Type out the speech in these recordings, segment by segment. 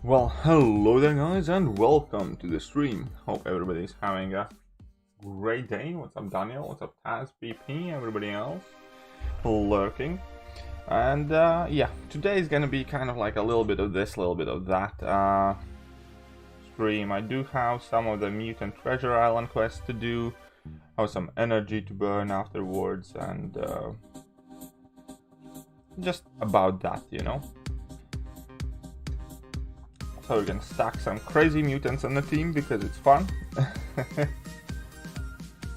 Well, hello there guys and welcome to the stream. Hope everybody's having a great day. What's up Daniel? What's up Taz, BP, everybody else lurking. And yeah, today is gonna be kind of like a little bit of this, a little bit of that stream. I do have some of the Mutant Treasure Island quests to do, have some energy to burn afterwards, and just about that, you know. So we're gonna stack some crazy mutants on the team because it's fun.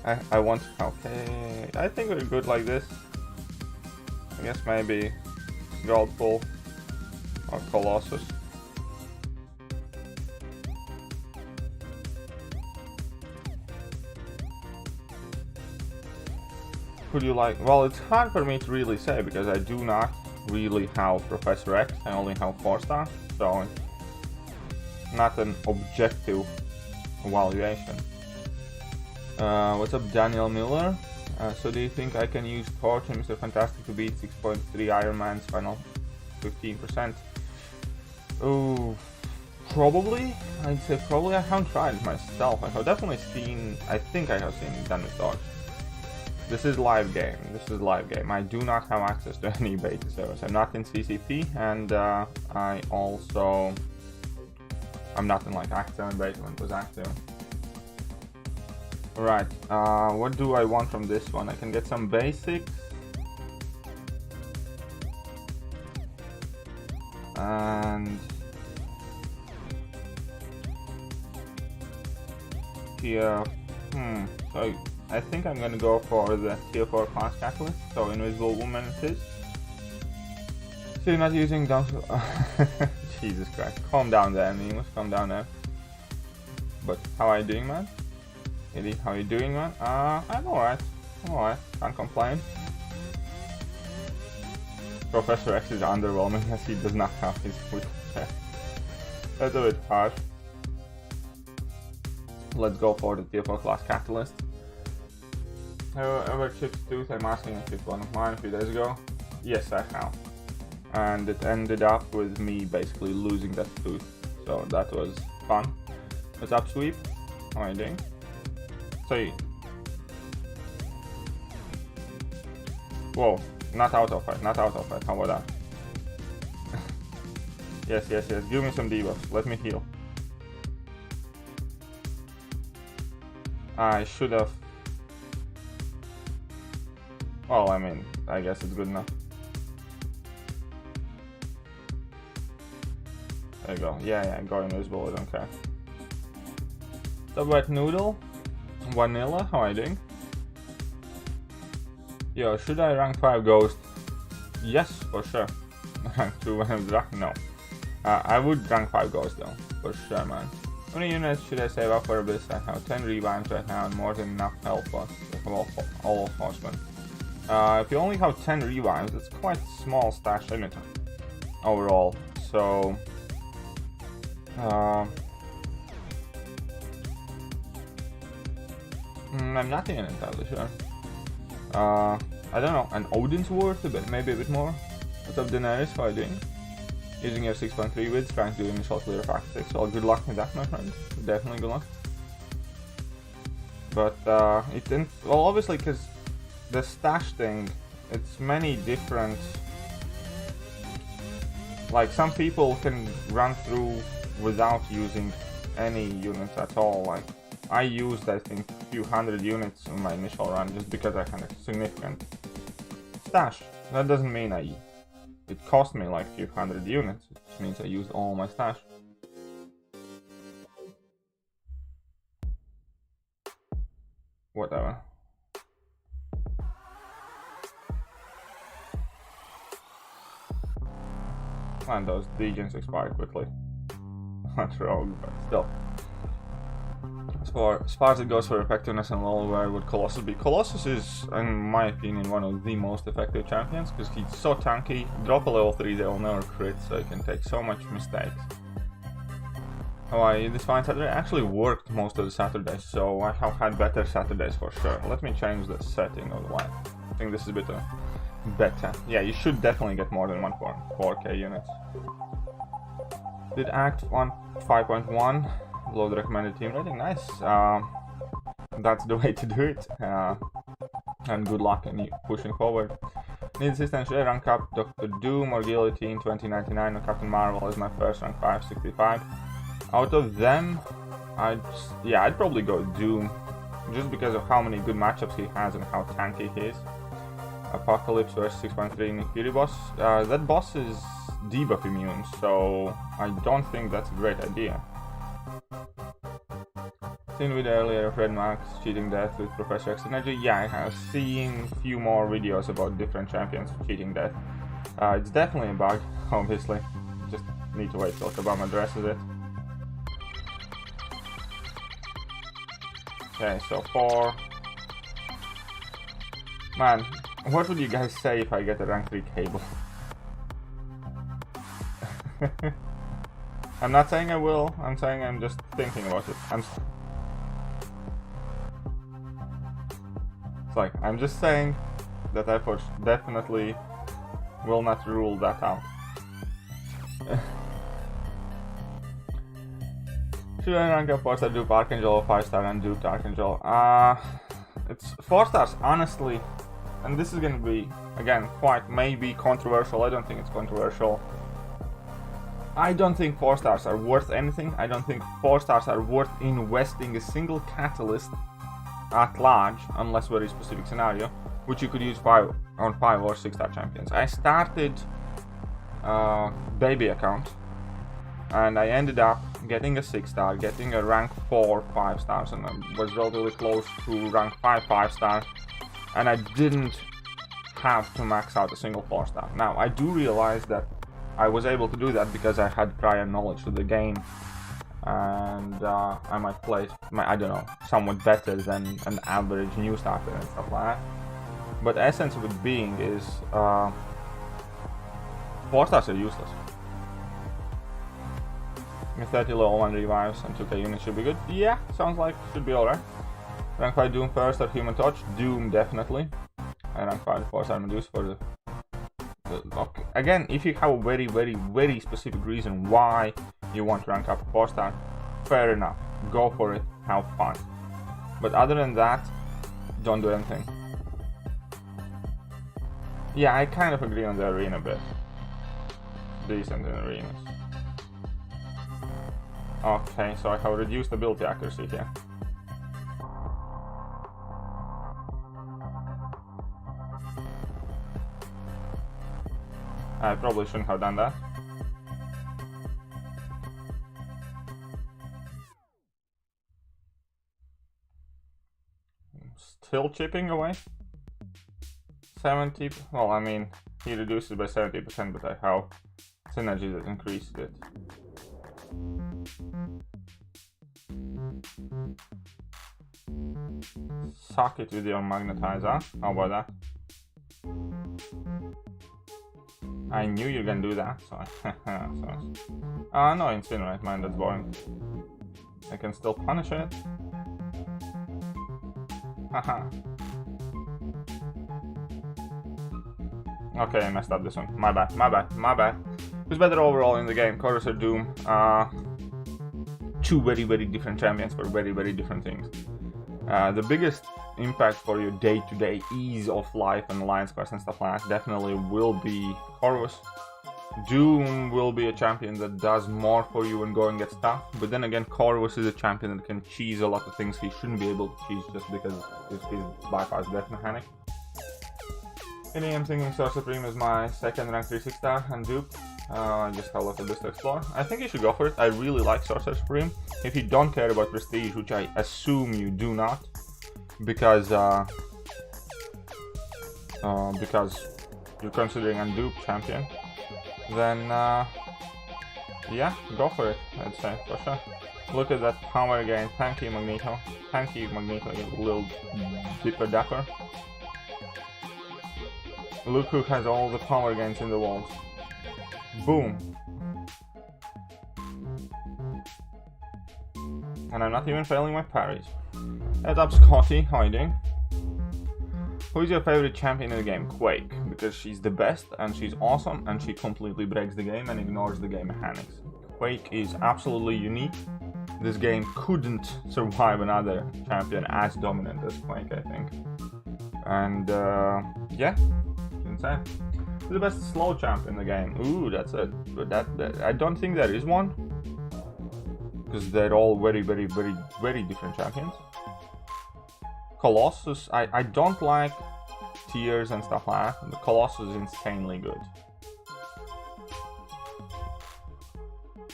I want... okay, I think we're good like this. I guess maybe Goldpool or Colossus. Would you like... well, it's hard for me to really say because I do not really have Professor X, I only have 4-star, so not an objective evaluation. What's up Daniel Miller? So do you think I can use Torch and Mr. Fantastic to beat 6.3 Iron Man's final 15%? Oh, probably. I'd say probably. I haven't tried it myself. I have definitely seen... I think I have seen it done with Torch. This is live game. This is live game. I do not have access to any beta servers. I'm not in CCP, and I also... I'm not in like active and beta when it was active. Right, what do I want from this one? I can get some basics. And here, so I think I'm gonna go for the tier 4 class catalyst, so Invisible Woman it is. So you're not using down Jesus Christ, calm down there, Nemus, calm down there. But how are you doing, man? Eddie, how are you doing, man? I'm alright, can't complain. Professor X is underwhelming as he does not have his foot. That's a bit harsh. Let's go for the tier 4 class catalyst. Have you ever chipped tooth? I'm asking if it's one of mine a few days ago. Yes, I have. And it ended up with me basically losing that tooth, so that was fun. What's up, Sweep? How are you doing? So, whoa, not out of it, not out of it. How about that? yes, give me some debuffs, let me heal. I should have... well, I mean, I guess it's good enough. There you go. Yeah, go invisible, I don't care. The wet noodle. Vanilla, how are you doing? Yo, should I rank 5 Ghost? Yes, for sure. Rank 2 Venom Drac? No. I would rank 5 Ghost though, for sure, man. How many units should I save up for Abyss? I have 10 revives right now and more than enough health plus all horsemen. If you only have 10 revives, that's quite a small stash unit overall, so... I'm not even entirely sure. I don't know, an Odin's worth a bit, maybe a bit more. What's up Daenerys, how are you doing? Using your 6.3 width, trying to do initial clear of Act 6, well good luck with that my friend, definitely good luck. But it didn't, well obviously because the stash thing, it's many different, like some people can run through without using any units at all. Like I used I think a few hundred units in my initial run just because I had a significant stash. That doesn't mean it cost me like a few hundred units, it just means I used all my stash. Whatever. And those degens expire quickly. Not rogue, but still. As far as it goes for effectiveness and level, where would Colossus be? Colossus is, in my opinion, one of the most effective champions because he's so tanky. Drop a level 3, they will never crit, so he can take so much mistakes. How are you this fine Saturday? I actually worked most of the Saturdays, so I have had better Saturdays for sure. Let me change the setting of the light. I think this is a bit better. Yeah, you should definitely get more than 4K units. Did Act 1 5.1, below the recommended team rating. Nice. That's the way to do it. And good luck in pushing forward. Need assistance, should I rank up Dr. Doom or Guillotine 2099 or Captain Marvel as my first rank 565? Out of them, I'd probably go Doom, just because of how many good matchups he has and how tanky he is. Apocalypse versus 6.3 Thekiryu boss. That boss is debuff immune, so I don't think that's a great idea. Seen video earlier of Red Max cheating death with Professor X energy. Yeah, I have seen a few more videos about different champions cheating death. It's definitely a bug, obviously. Just need to wait till Kabam addresses it. Okay, so 4. Man, what would you guys say if I get a rank 3 cable? I'm not saying I will, I'm saying I'm just thinking about it. I'm just saying that I definitely will not rule that out. Should I rank up 4-star Dupe Archangel or 5-star and Dupe Archangel? It's 4 stars, honestly, and this is gonna be, again, quite maybe controversial. I don't think it's controversial. I don't think 4 stars are worth anything. I don't think 4 stars are worth investing a single catalyst at large, unless very specific scenario, which you could use on 5 or 6-star champions. I started baby account, and I ended up getting a 6-star, getting a rank 4 5 stars, and I was relatively close to rank 5 5-star, and I didn't have to max out a single 4-star. Now, I do realize that I was able to do that because I had prior knowledge of the game, and I might play, I don't know, somewhat better than an average new starter and stuff like that. But essence of it being is 4 stars are useless. With 30 level 1 revives and 2k units should be good. Yeah, sounds like should be alright. Rank 5 Doom first or Human Touch? Doom definitely. And rank 5 4-star Medusa for the okay. Again, if you have a very specific reason why you want to rank up a 4-star, fair enough, go for it, have fun. But other than that, don't do anything. Yeah, I kind of agree on the arena bit. Decent in arenas. Okay, so I have reduced ability accuracy here. I probably shouldn't have done that. Still chipping away. 70, well, I mean, he reduces it by 70%, but I have synergy that increases it. Suck it with your magnetizer. How about that? I knew you're gonna do that, so no, incinerate, man, that's boring. I can still punish it. Haha. Okay, I messed up this one. My bad. Who's better overall in the game, Chorus or Doom? Two very different champions for very different things. The biggest impact for your day-to-day ease of life and alliance quests and stuff like that definitely will be Corvus. Doom will be a champion that does more for you when going get stuff, but then again, Corvus is a champion that can cheese a lot of things he shouldn't be able to cheese just because it's his bypass death mechanic. I'm thinking Sword Supreme is my second rank 3 6-star and Dupe. Just have a look at this to explore. I think you should go for it. I really like Sorcerer Supreme. If you don't care about prestige, which I assume you do not, because you're considering a Dupe champion, then yeah, go for it, I'd say, for sure. Look at that power gain, tanky Magneto, a little dipper dapper. Look who has all the power gains in the walls. Boom. And I'm not even failing my parries. Heads up, Scotty, how are you doing? Who is your favorite champion in the game? Quake, because she's the best and she's awesome and she completely breaks the game and ignores the game mechanics. Quake is absolutely unique. This game couldn't survive another champion as dominant as Quake, I think. And yeah, insane. The best slow champ in the game. Ooh, that's a that I don't think there is one, because they're all very different champions. Colossus, I don't like tiers and stuff like that. The Colossus is insanely good.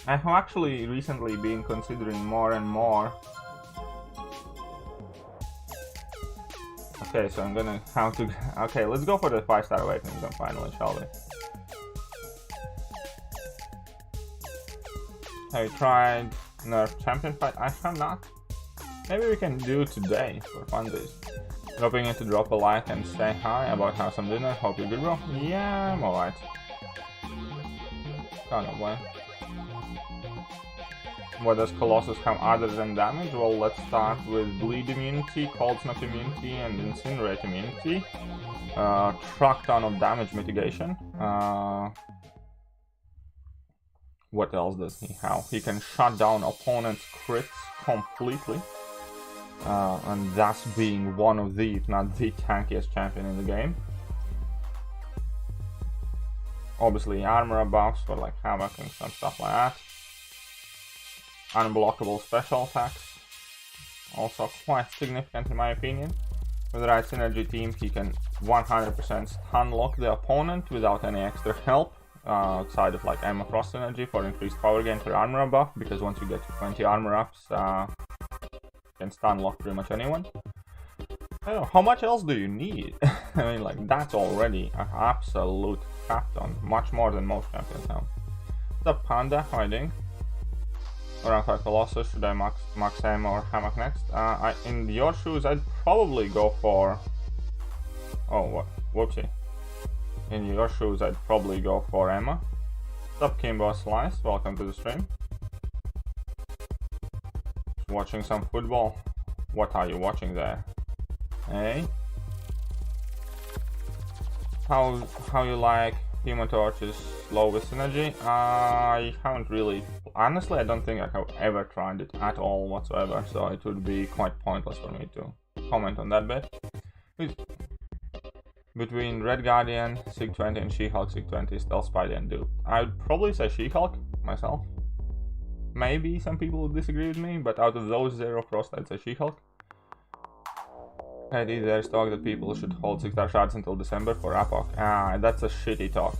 I have actually recently been considering more and more. Okay, so I'm gonna have to. Okay, let's go for the 5-star awakening then finally, shall we? Have you tried Nerf Champion Fight? I have not. Maybe we can do today for funsies. Dropping in to drop a like and say hi about how some dinner. Hope you're good, bro. Yeah, I'm alright. Kind of way. What does Colossus have other than damage? Well, let's start with Bleed immunity, Cold Snap immunity, and Incinerate immunity. Truck ton of damage mitigation. What else does he have? He can shut down opponents' crits completely. And thus being one of the, if not the tankiest champion in the game. Obviously armor buffs for like Havoc and some stuff like that. Unblockable special attacks, also quite significant in my opinion. With the right synergy team, he can 100% stun lock the opponent without any extra help, outside of like Emma Frost synergy for increased power gain for armor buff, because once you get to 20 armor ups, you can stun lock pretty much anyone. I don't know, how much else do you need? I mean, like, that's already an absolute crap ton, much more than most champions have. What's up, Panda? How are you doing? Around 5 Colossus, should I max Emma or Hammock next? In your shoes, I'd probably go for... Oh, what? Whoopsie. In your shoes, I'd probably go for Emma. What's up, Kimbo Slice? Welcome to the stream. Just watching some football. What are you watching there? Hey? How you like Human Torch's low with synergy? I haven't really... Honestly, I don't think I have ever tried it at all whatsoever, so it would be quite pointless for me to comment on that bit. Between Red Guardian, Sig 20 and She-Hulk Sig 20, Stealth Spidey and Dupe. I would probably say She-Hulk myself. Maybe some people would disagree with me, but out of those Zero Frost, I'd say She-Hulk. There's talk that people should hold 6-star shards until December for Mcoc. That's a shitty talk.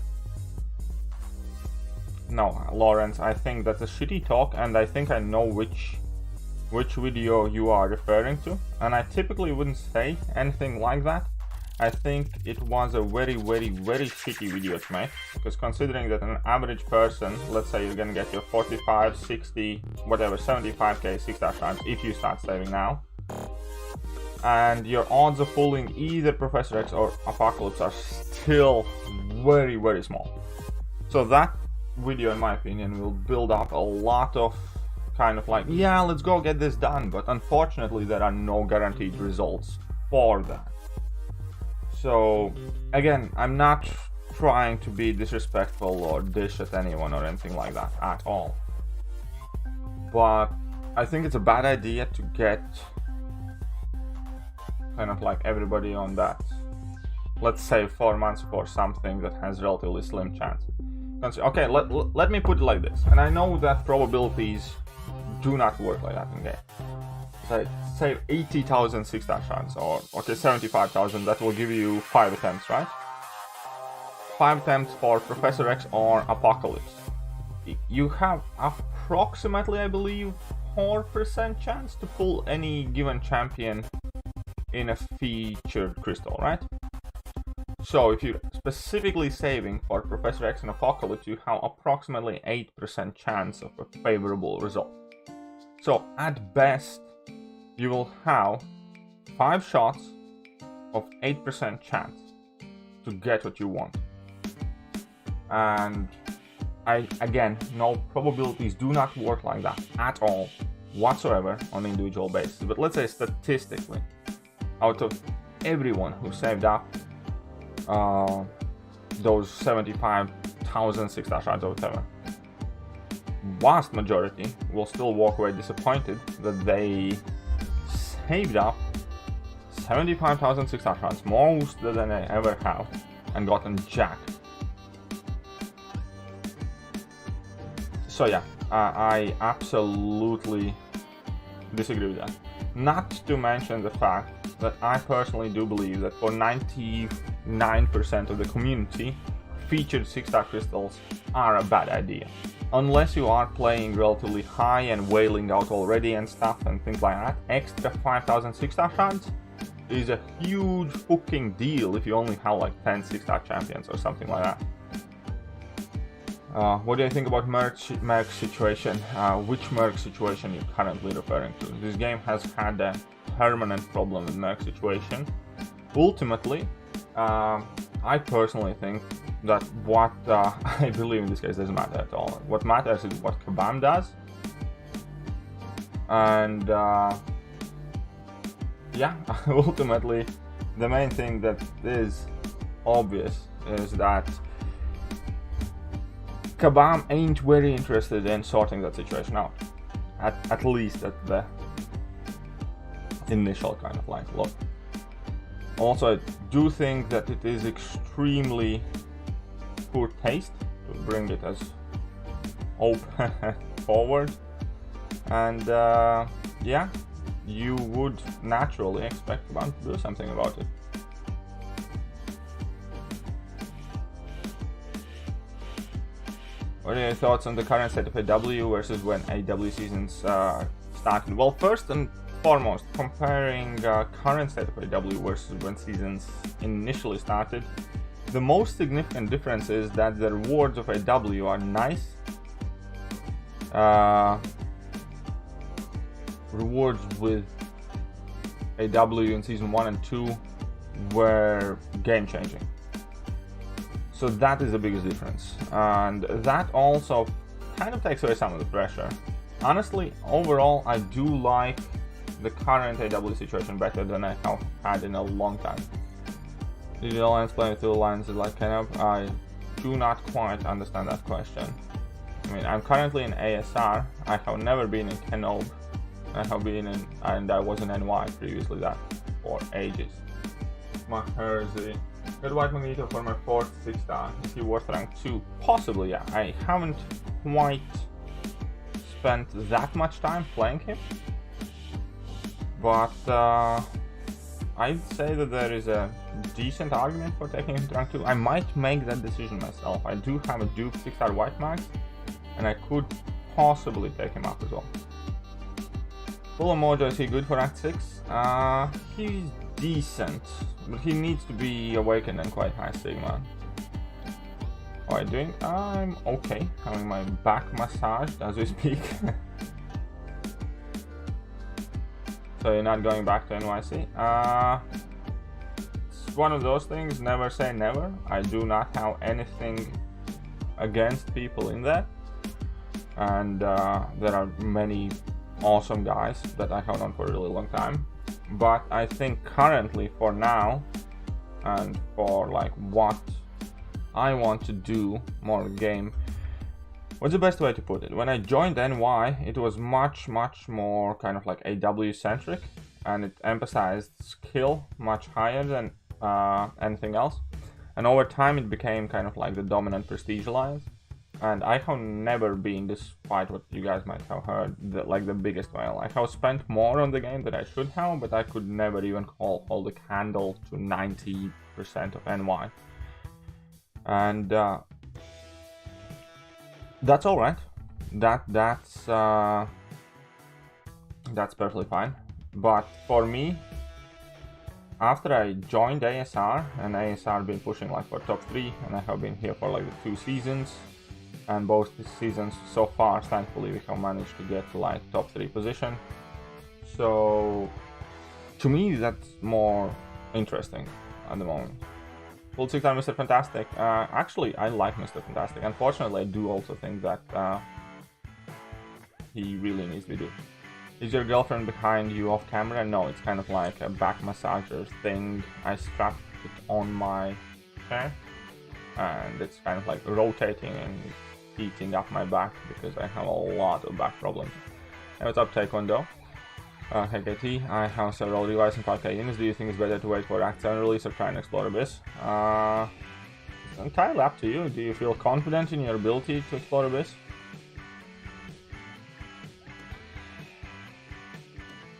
No, Lawrence, I think that's a shitty talk, and I think I know which video you are referring to. And I typically wouldn't say anything like that. I think it was a very shitty video to make, because considering that an average person, let's say you're gonna get your 45, 60, whatever, 75k 6-star shards if you start saving now. And your odds of pulling either Professor X or Apocalypse are still very small. So that video, in my opinion, will build up a lot of kind of like, yeah, let's go get this done, but unfortunately there are no guaranteed results for that. So again, I'm not trying to be disrespectful or dish at anyone or anything like that at all, but I think it's a bad idea to get kind of like everybody on that, let's say 4 months for something that has relatively slim chance. Okay, let me put it like this, and I know that probabilities do not work like that in game. So say 80,000 6-star shards, or okay, 75,000, that will give you 5 attempts, right? 5 attempts for Professor X or Apocalypse. You have approximately, I believe, 4% chance to pull any given champion in a featured crystal, right? So if you're specifically saving for Professor X and Apocalypse, you have approximately 8% chance of a favorable result. So at best, you will have 5 shots of 8% chance to get what you want. And again, no, probabilities do not work like that at all whatsoever on an individual basis. But let's say statistically, out of everyone who saved up those 75,000 6-star shards or whatever, vast majority will still walk away disappointed that they saved up 75,000 6-star shards, most than I ever have, and gotten jack. So yeah, I absolutely disagree with that. Not to mention the fact that I personally do believe that for 99% of the community, featured 6-star crystals are a bad idea. Unless you are playing relatively high and wailing out already and stuff and things like that, extra 5,000 6-star shards is a huge fucking deal if you only have like 10 6-star champions or something like that. What do you think about Merc situation? Which Merc situation you're currently referring to? This game has had a permanent problem with Merc situation. Ultimately, I personally think that what I believe in this case doesn't matter at all. What matters is what Kabam does. And yeah, ultimately, the main thing that is obvious is that Kabam ain't very interested in sorting that situation out. At least at the initial kind of like look. Also, I do think that it is extremely poor taste to bring it as open forward. And yeah, you would naturally expect Kabam to do something about it. What are your thoughts on the current state of AW versus when AW seasons started? Well, first and foremost, comparing current state of AW versus when seasons initially started, the most significant difference is that the rewards of AW are nice. Rewards with AW in season 1 and 2 were game changing. So that is the biggest difference, and that also kind of takes away some of the pressure. Honestly, overall, I do like the current AW situation better than I have had in a long time. Digital lines playing with two lines is like kind of, I do not quite understand that question. I mean, I'm currently in ASR. I have never been in Kenob. I have been in, and I was in NY previously that for ages. Maherzi. Good white Magneto for my 4th 6-star. Is he worth rank 2? Possibly, yeah. I haven't quite spent that much time playing him. But I'd say that there is a decent argument for taking him to rank 2. I might make that decision myself. I do have a Duke 6-star white max, and I could possibly take him up as well. Full Mojo, is he good for rank 6? He's decent, but he needs to be awakened and quite high Sigma. How are you doing? I'm okay, having my back massaged as we speak. So you're not going back to NYC? It's one of those things, never say never. I do not have anything against people in there, and there are many awesome guys that I have known for a really long time. But I think currently, for now, and for like what I want to do more game, what's the best way to put it? When I joined NY, it was much more kind of like AW centric, and it emphasized skill much higher than anything else. And over time, it became kind of like the dominant prestige alliance. And I have never been, despite what you guys might have heard, the biggest whale. I have spent more on the game than I should have, but I could never even hold a candle to 90% of NY. And that's all right. That's perfectly fine. But for me, after I joined ASR, and ASR been pushing like for top 3, and I have been here for like the 2 seasons. And both seasons so far, thankfully, we have managed to get to like top 3 position. So to me, that's more interesting at the moment. Full 6-star Mr. Fantastic. Actually, I like Mr. Fantastic. Unfortunately, I do also think that he really needs to be good. Is your girlfriend behind you off camera? No, it's kind of like a back massager thing. I strapped it on my chair, and it's kind of like rotating, and eating up my back because I have a lot of back problems. And what's up, Taekwondo? Hey KT, I have several revives and 5k units. Do you think it's better to wait for Act 7 release or try and explore Abyss? It's entirely up to you. Do you feel confident in your ability to explore Abyss?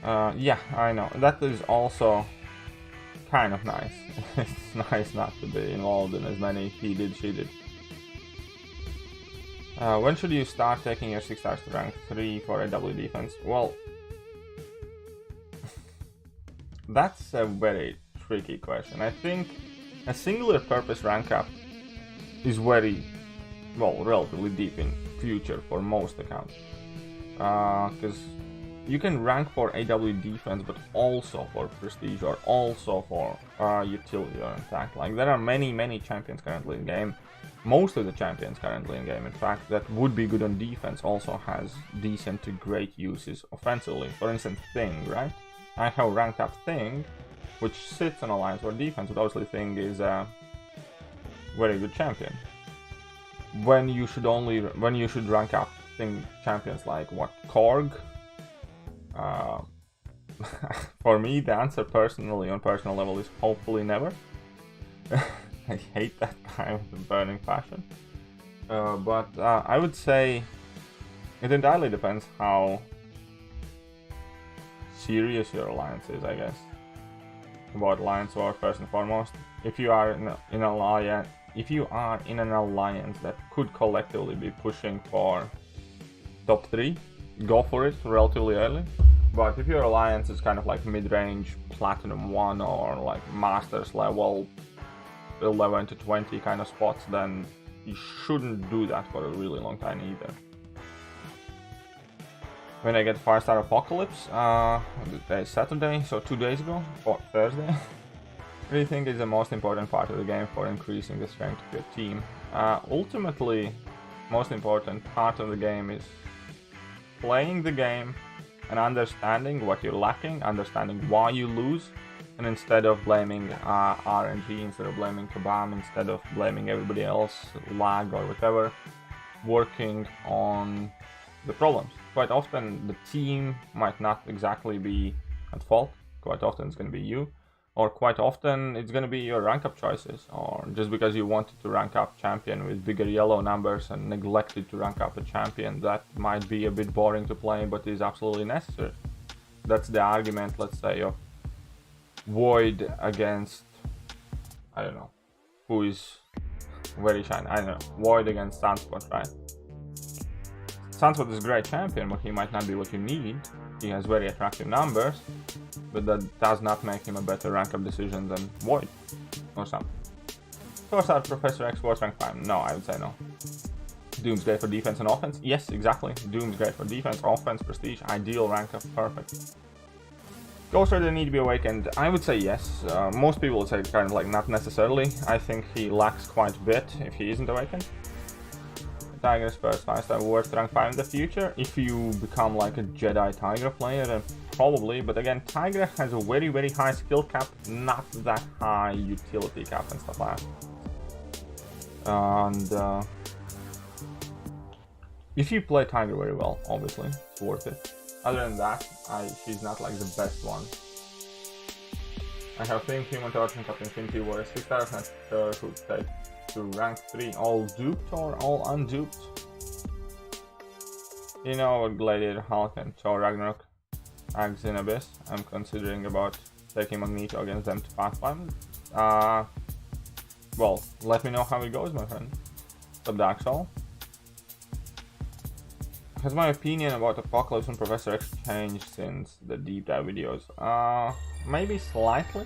Yeah, I know. That is also kind of nice. It's nice not to be involved in as many he did, she did. When should you start taking your 6 stars to rank 3 for AW defense? Well, that's a very tricky question. I think a singular purpose rank up is very, well, relatively deep in future for most accounts. Because you can rank for AW defense, but also for prestige or also for utility or attack. Like, there are many champions currently in game. Most of the champions currently in game, in fact, that would be good on defense also has decent to great uses offensively. For instance, Thing, right? I have ranked up Thing, which sits on Alliance or defense, but obviously Thing is a very good champion. When you should rank up Thing champions like what, Korg? For me, the answer personally, on personal level, is hopefully never. I hate that guy with the burning passion. But I would say it entirely depends how serious your alliance is, I guess. About alliance war first and foremost. If you are in an alliance, that could collectively be pushing for top 3, go for it relatively early. But if your alliance is kind of like mid-range Platinum 1 or like Masters level 11 to 20 kind of spots, then you shouldn't do that for a really long time either. When I get 5-star Apocalypse, today is Saturday, so 2 days ago, or Thursday. What do you think is the most important part of the game for increasing the strength of your team? Ultimately, most important part of the game is playing the game and understanding what you're lacking, understanding why you lose, and instead of blaming RNG, instead of blaming Kabam, instead of blaming everybody else, lag or whatever, working on the problems. Quite often the team might not exactly be at fault, quite often it's going to be you, or quite often it's going to be your rank up choices, or just because you wanted to rank up champion with bigger yellow numbers and neglected to rank up a champion that might be a bit boring to play but is absolutely necessary. That's the argument, let's say, of Void against, I don't know, who is very shiny, I don't know, Void against Sunspot, right? Sunspot is a great champion, but he might not be what you need. He has very attractive numbers, but that does not make him a better rank up decision than Void or something. 4-star Professor X was rank 5. No, I would say no. Doom's great for defense and offense. Yes, exactly. Doom's great for defense, offense, prestige, ideal rank up, perfect. Ghost Rider need to be awakened. I would say yes. Most people would say kind of like not necessarily. I think he lacks quite a bit if he isn't awakened. Tiger Spurs 5-star worth rank 5 in the future. If you become like a Jedi Tiger player, then probably. But again, Tiger has a very high skill cap, not that high utility cap and stuff like that. And if you play Tiger very well, obviously, it's worth it. Other than that, she's not like the best one. I have Think, Human Torch, and Captain Infinity War 6 stars, not sure who to take to rank 3. All duped or all unduped? You know what, Gladiator, Hulk, and Thor Ragnarok, Ags in Abyss. I'm considering about taking Magneto against them to Pathfind. Well, let me know how it goes, my friend. Sub Dark Soul. Has my opinion about Apocalypse and Professor X changed since the deep dive videos? Maybe slightly,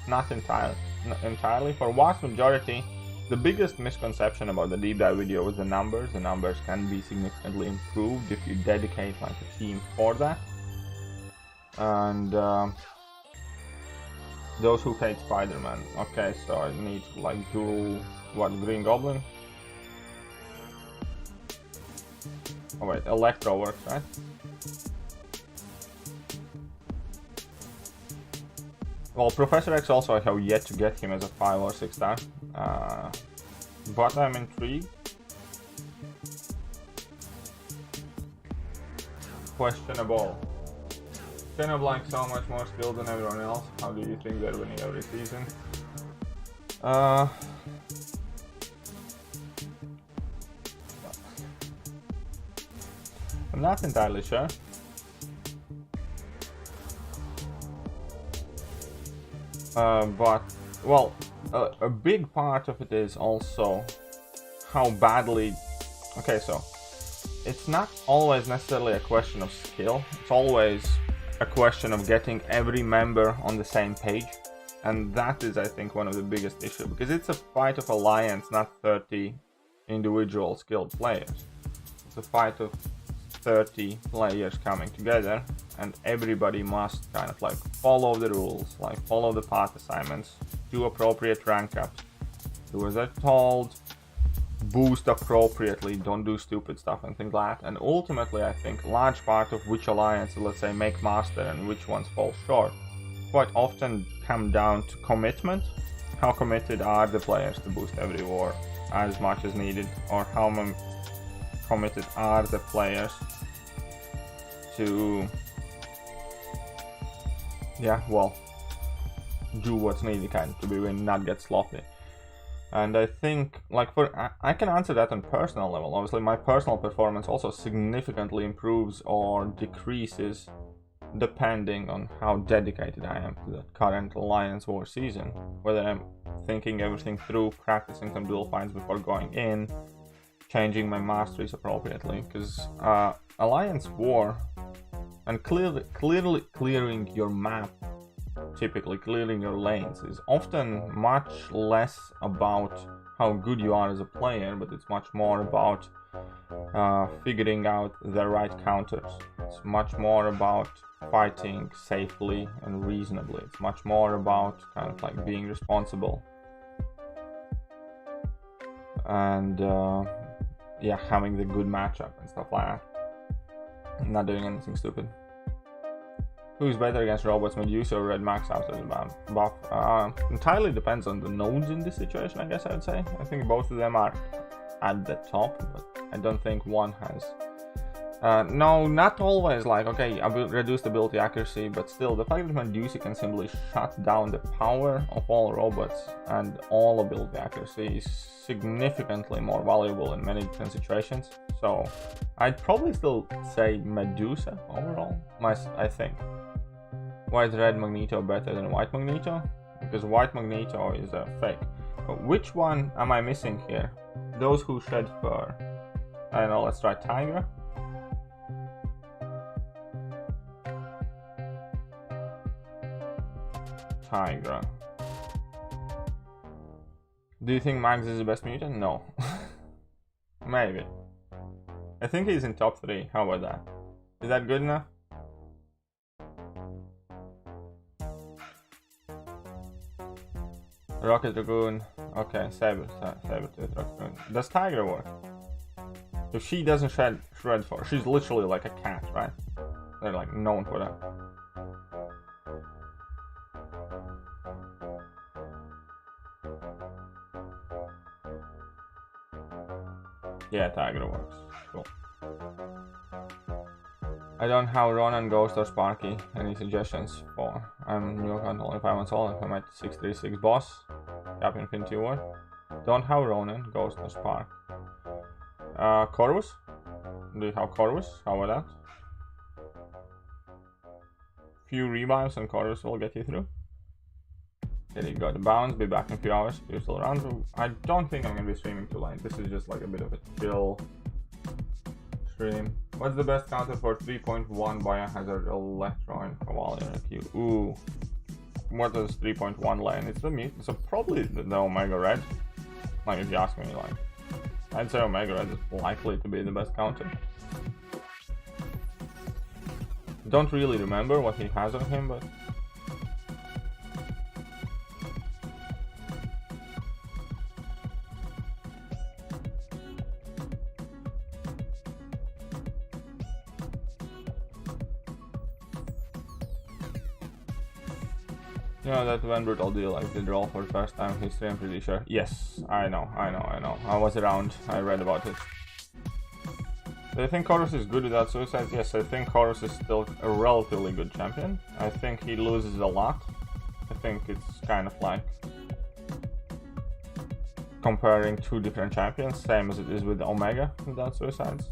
not entirely. For vast majority, the biggest misconception about the deep dive video was the numbers. The numbers can be significantly improved if you dedicate like a team for that. And those who hate Spider-Man. Okay, so I need to like do what, Green Goblin? Oh wait, Electro works, right? Well, Professor X also, I have yet to get him as a 5 or 6 star, but I'm intrigued. questionable. Kind of like so much more skilled than everyone else. How do you think they're winning every season? I'm not entirely sure. But, well, a big part of it is also how badly... Okay, so it's not always necessarily a question of skill. It's always a question of getting every member on the same page. And that is, I think, one of the biggest issues. Because it's a fight of alliance, not 30 individual skilled players. It's a fight of 30 players coming together, and everybody must kind of like follow the rules, like follow the path assignments, do appropriate rank ups, do as they're told, boost appropriately, don't do stupid stuff and things like that. And ultimately, I think large part of which alliance, let's say, make master and which ones fall short, quite often come down to commitment. How committed are the players to boost every war as much as needed, or how committed are the players to, yeah, well, do what's needed kind of to be win, not get sloppy. And I think, like, I can answer that on personal level. Obviously, my personal performance also significantly improves or decreases depending on how dedicated I am to the current Alliance War season. Whether I'm thinking everything through, practicing some dual fights before going in, changing my masteries appropriately. Because Alliance War and clearly clearing your map, typically clearing your lanes, is often much less about how good you are as a player, but it's much more about figuring out the right counters. It's much more about fighting safely and reasonably. It's much more about kind of like being responsible and yeah, having the good matchup and stuff like that. Not doing anything stupid. Who's better against robots, Medusa or Red Max after the buff? Entirely depends on the nodes in this situation, I guess I would say. I think both of them are at the top, but I don't think one has... no, not always, like, okay, reduced ability accuracy, but still, the fact that Medusa can simply shut down the power of all robots and all ability accuracy is significantly more valuable in many different situations. So, I'd probably still say Medusa overall, I think. Why is Red Magneto better than White Magneto? Because White Magneto is a fake. But which one am I missing here? Those who shed fur. I don't know, let's try Tigra. Tigra. Do you think Max is the best mutant? No. Maybe. I think he's in top 3. How about that? Is that good enough? Rocket Dragoon. Okay, Sabertooth, Rocket Dragoon. Does Tigra work? If she doesn't shred fur, she's literally like a cat, right? They're like known for that. Yeah, Tigra works. Cool. I don't know how Ronan, Ghost, or Sparky. Any suggestions for? I'm new account, only 5 months old. I'm at 636 boss. Captain Infinity War. Don't have Ronan, Ghost, or Spark. Corvus? Do you have Corvus? How about that? Few revives and Corvus will get you through. Okay, you got the bounce, be back in a few hours. You're still around. I don't think I'm gonna be streaming too late. This is just like a bit of a chill stream. What's the best counter for 3.1 Biohazard Electron Cavalier Q? Ooh. What does 3.1 lane? It's the mute. So probably the Omega Red. Like if you ask me, like, I'd say Omega Red is likely to be the best counter. Don't really remember what he has on him, but you know that when Brutal deal, like did roll for the first time in history, I'm pretty sure. Yes, I know. I was around, I read about it. Do I think Chorus is good without Suicide? Yes, I think Chorus is still a relatively good champion. I think he loses a lot. I think it's kind of like comparing two different champions, same as it is with Omega without Suicides.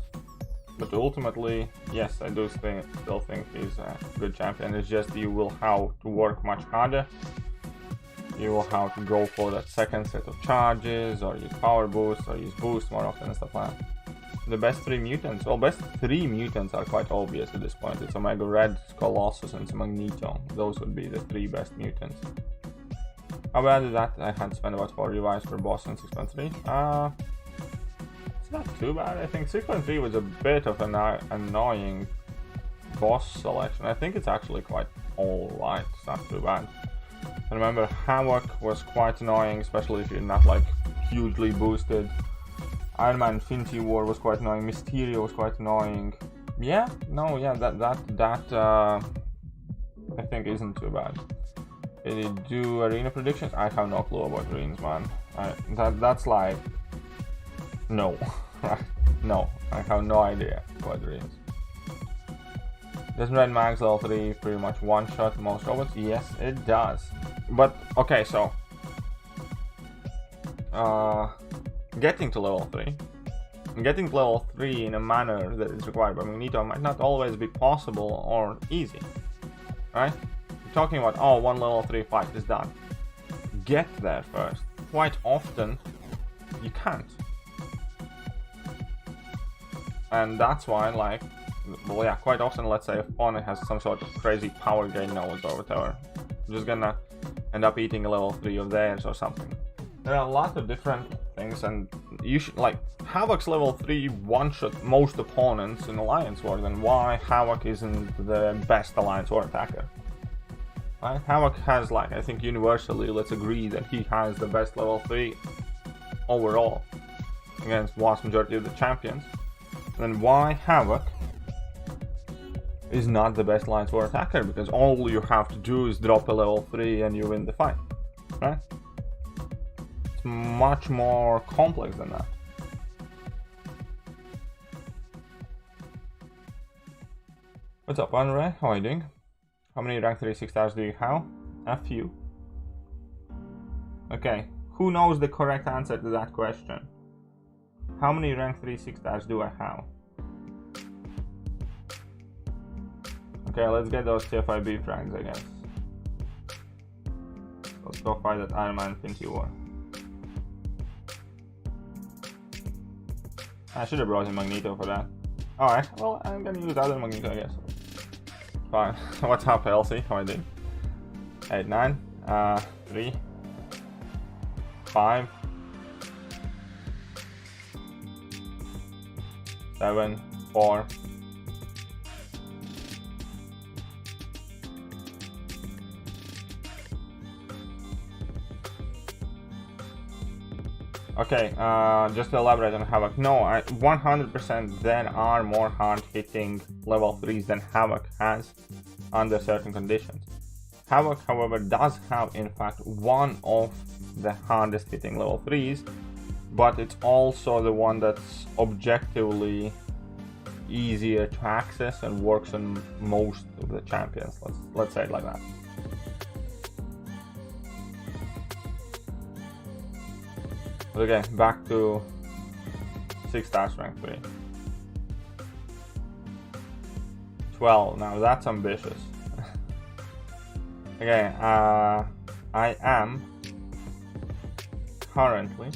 But ultimately, yes, I do still think he's a good champion. It's just you will have to work much harder. You will have to go for that second set of charges, or use power boost, or use boost more often and stuff like that. The best three mutants, well, best three mutants are quite obvious at this point. It's Omega Red, Colossus, and Magneto. Those would be the three best mutants. How bad is that? I had to spend about 4 revives per boss in 6.3. It's not too bad. I think 6.3 was a bit of an annoying boss selection. I think it's actually quite alright. It's not too bad. I remember Havoc was quite annoying, especially if you're not like hugely boosted. Iron Man Infinity War was quite annoying. Mysterio was quite annoying. Yeah, no, yeah, that I think isn't too bad. Did he do arena predictions? I have no clue about arenas, man. That's like no, right? No, I have no idea about arenas. Doesn't Red Max level 3 pretty much one-shot most robots? Yes, it does. But okay, so getting to level 3. Getting to level 3 in a manner that is required by Magneto might not always be possible or easy, right? You're talking about, oh, one level 3 fight is done. Get there first. Quite often, you can't. And that's why, like, well, yeah, quite often, let's say, if opponent has some sort of crazy power gain node or whatever, you're just gonna end up eating a level 3 of theirs or something. There are a lot of different things, and you should, like, Havoc's level 3 one-shot most opponents in Alliance War, then why Havoc isn't the best Alliance War attacker? Right? Havoc has, like, I think universally, let's agree that he has the best level 3 overall against vast majority of the champions. Then why Havoc is not the best Alliance War attacker? Because all you have to do is drop a level 3 and you win the fight, right? It's much more complex than that. What's up, Andre? How are you doing? How many rank 3 6 stars do you have? A few. Okay, who knows the correct answer to that question? How many rank 3 6 stars do I have? Okay, let's get those TFI beef ranks, I guess. Let's go fight that Iron Man Infinity War. I should have brought in Magneto for that. Alright, well, I'm gonna use other Magneto, I guess. Fine. What's up, Elsie? How are you doing? 8, 9, 3, 5, 7, 4. Okay, just to elaborate on Havoc. No, 100% there are more hard-hitting level 3s than Havoc has under certain conditions. Havoc, however, does have, in fact, one of the hardest hitting level 3s, but it's also the one that's objectively easier to access and works on most of the champions. Let's say it like that. Okay, back to 6 stars rank 3. 12, now that's ambitious. Okay, I am currently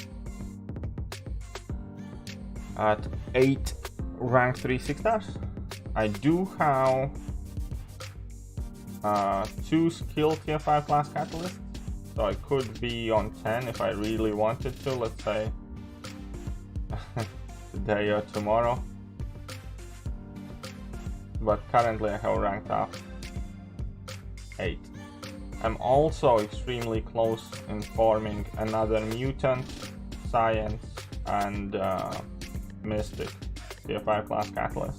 at 8 rank 3 6 stars. I do have 2 skill tier 5 class catalysts. So I could be on 10 if I really wanted to, let's say today or tomorrow. But currently I have ranked up 8. I'm also extremely close in forming another mutant, science, and mystic tier 5 class catalyst.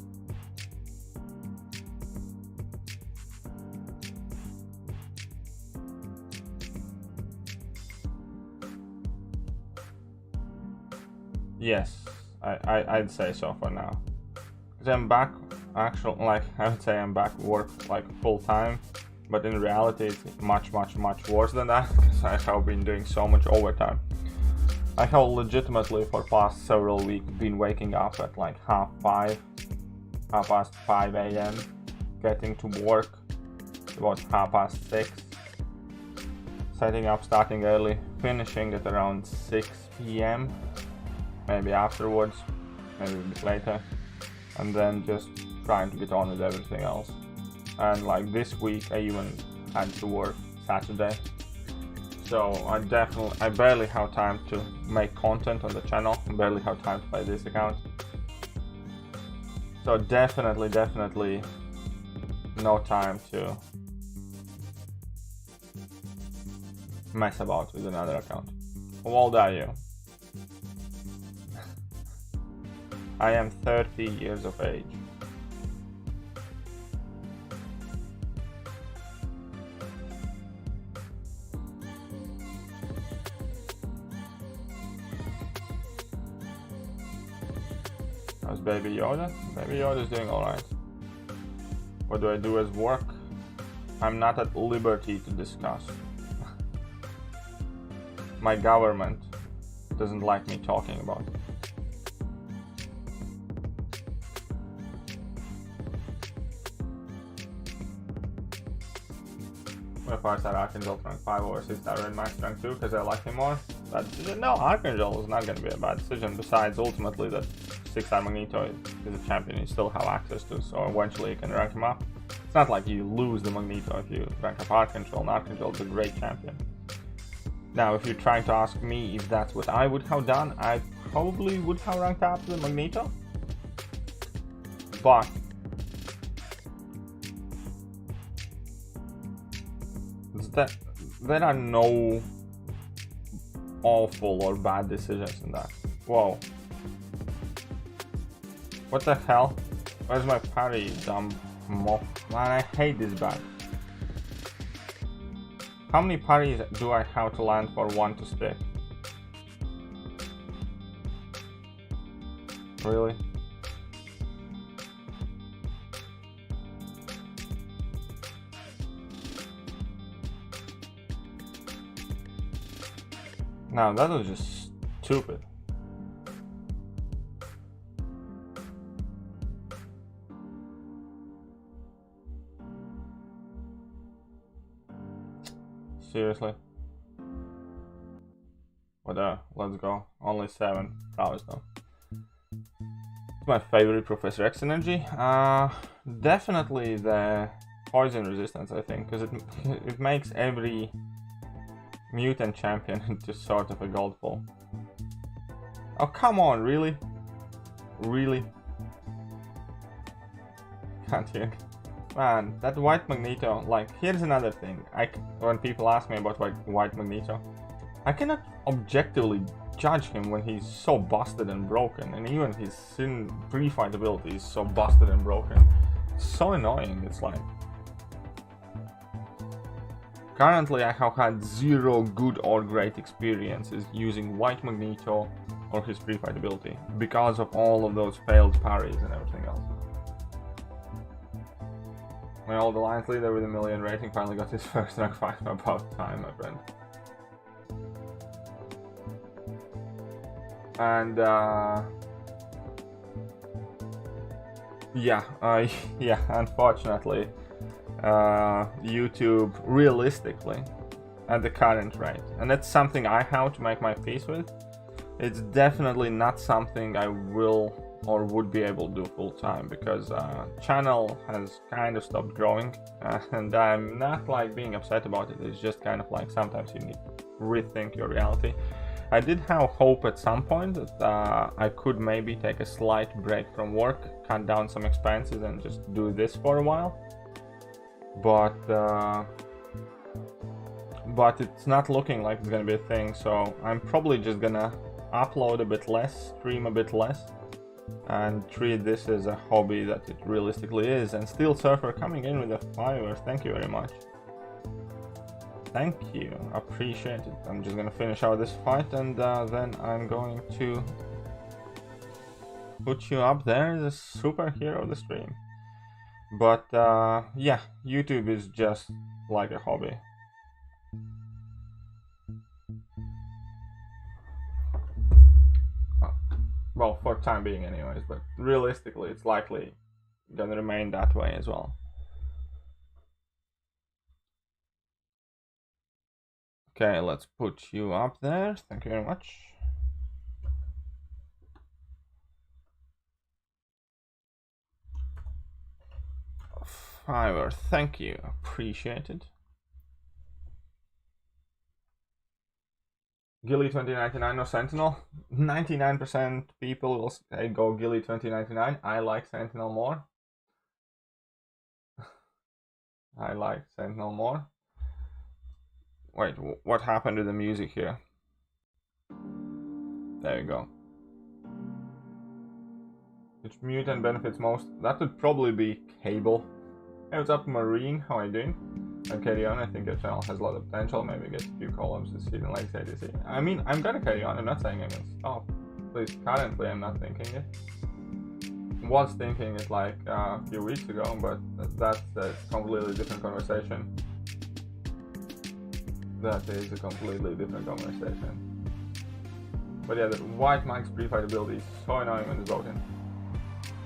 Yes, I'd say so for now. Because I'm back, actually, like, I would say I'm back work like full time, but in reality it's much worse than that, because I have been doing so much overtime. I have legitimately for past several weeks been waking up at like 5:30 a.m, getting to work about 6:30, setting up, starting early, finishing at around 6 p.m, maybe afterwards, maybe a bit later, and then just trying to get on with everything else. And like this week I even had to work Saturday, so I barely have time to make content on the channel, barely have time to play this account. So definitely no time to mess about with another account. How old are you? I am 30 years of age. How's Baby Yoda? Baby Yoda's doing alright. What do I do as work? I'm not at liberty to discuss. My government doesn't like me talking about it. What if I said Archangel rank 5 over 6 star Red Max rank 2 because I like him more? Bad decision? No, Archangel is not going to be a bad decision. Besides, ultimately, that 6 star Magneto is a champion you still have access to, so eventually you can rank him up. It's not like you lose the Magneto if you rank up Archangel, and Archangel is a great champion. Now, if you're trying to ask me if that's what I would have done, I probably would have ranked up the Magneto. But there are no awful or bad decisions in that. Whoa. What the hell? Where's my parry, you dumb mock? Man, I hate this bag. How many parries do I have to land for one to stick? Really? No, that was just stupid. Seriously? Whatever, let's go. Only 7 hours though. It's my favorite Professor X energy. Definitely the poison resistance, I think, because it makes every mutant champion into sort of a gold pool. Oh, come on, really? Really? Can't hear. Man, that white Magneto, like, here's another thing. When people ask me about white Magneto, I cannot objectively judge him when he's so busted and broken, and even his pre-fight ability is so busted and broken. It's so annoying, it's like... Currently I have had 0 good or great experiences using white Magneto or his pre-fight ability, because of all of those failed parries and everything else. My old alliance leader with 1 million rating finally got his first rank 5. About time, my friend. And yeah, unfortunately, YouTube, realistically, at the current rate, and that's something I have to make my peace with, it's definitely not something I will or would be able to do full time, because channel has kind of stopped growing, and I'm not like being upset about it. It's just kind of like sometimes you need to rethink your reality. I did have hope at some point that I could maybe take a slight break from work, cut down some expenses, and just do this for a while, but it's not looking like it's gonna be a thing. So I'm probably just gonna upload a bit less, stream a bit less, and treat this as a hobby that it realistically is. And Steel Surfer coming in with a 5, thank you very much. Thank you, appreciate it. I'm just gonna finish out this fight, and then I'm going to put you up there as a superhero of the stream. But yeah, YouTube is just like a hobby. Well, for time being anyways, but realistically it's likely gonna remain that way as well. Okay, let's put you up there. Thank you very much. Fiverr, thank you. Appreciate it. Gilly 2099 or Sentinel? 99% people will say go Gilly 2099. I like Sentinel more. I like Sentinel more. Wait, what happened to the music here? There you go. Which mutant benefits most? That would probably be Cable. Hey, what's up, Marine? How are you doing? And carry on. I think your channel has a lot of potential. Maybe get a few columns this season, like ADC. I mean, I'm gonna carry on. I'm not saying I'm gonna stop. At least currently, I'm not thinking it. Was thinking it like a few weeks ago, but that's a completely different conversation. That is a completely different conversation. But yeah, the white Mike's pre-fight ability is so annoying when it's broken.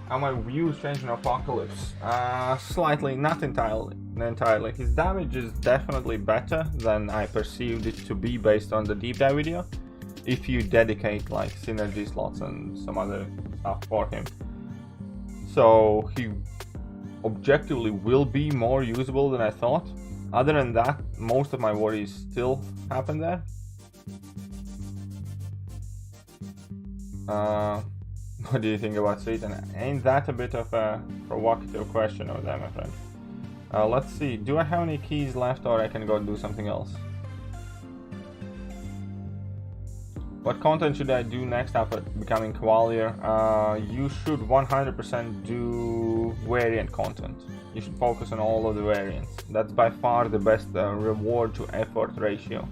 How my views change in Apocalypse? Slightly, not entirely. His damage is definitely better than I perceived it to be based on the deep dive video, if you dedicate like synergy slots and some other stuff for him. So he objectively will be more usable than I thought. Other than that, most of my worries still happen there. What do you think about Satan? Ain't that a bit of a provocative question over there, my friend? Let's see. Do I have any keys left, or I can go do something else? What content should I do next after becoming Cavalier? You should 100% do variant content. You should focus on all of the variants. That's by far the best reward to effort ratio.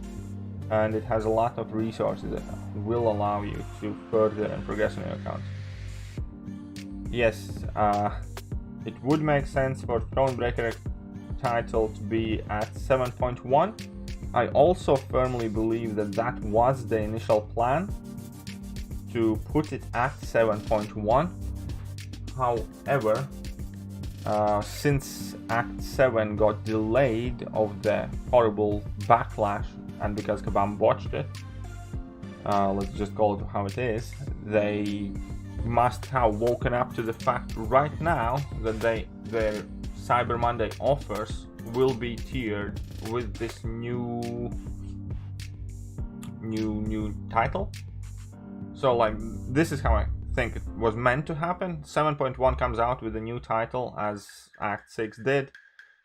And it has a lot of resources that will allow you to further and progress in your account. Yes, it would make sense for Thronebreaker title to be at 7.1. I also firmly believe that that was the initial plan, to put it at 7.1. However, since Act 7 got delayed of the horrible backlash, and because Kabam botched it, let's just call it how it is, they must have woken up to the fact right now that their Cyber Monday offers will be tiered with this new title. So like, this is how I think it was meant to happen. 7.1 comes out with a new title, as Act 6 did.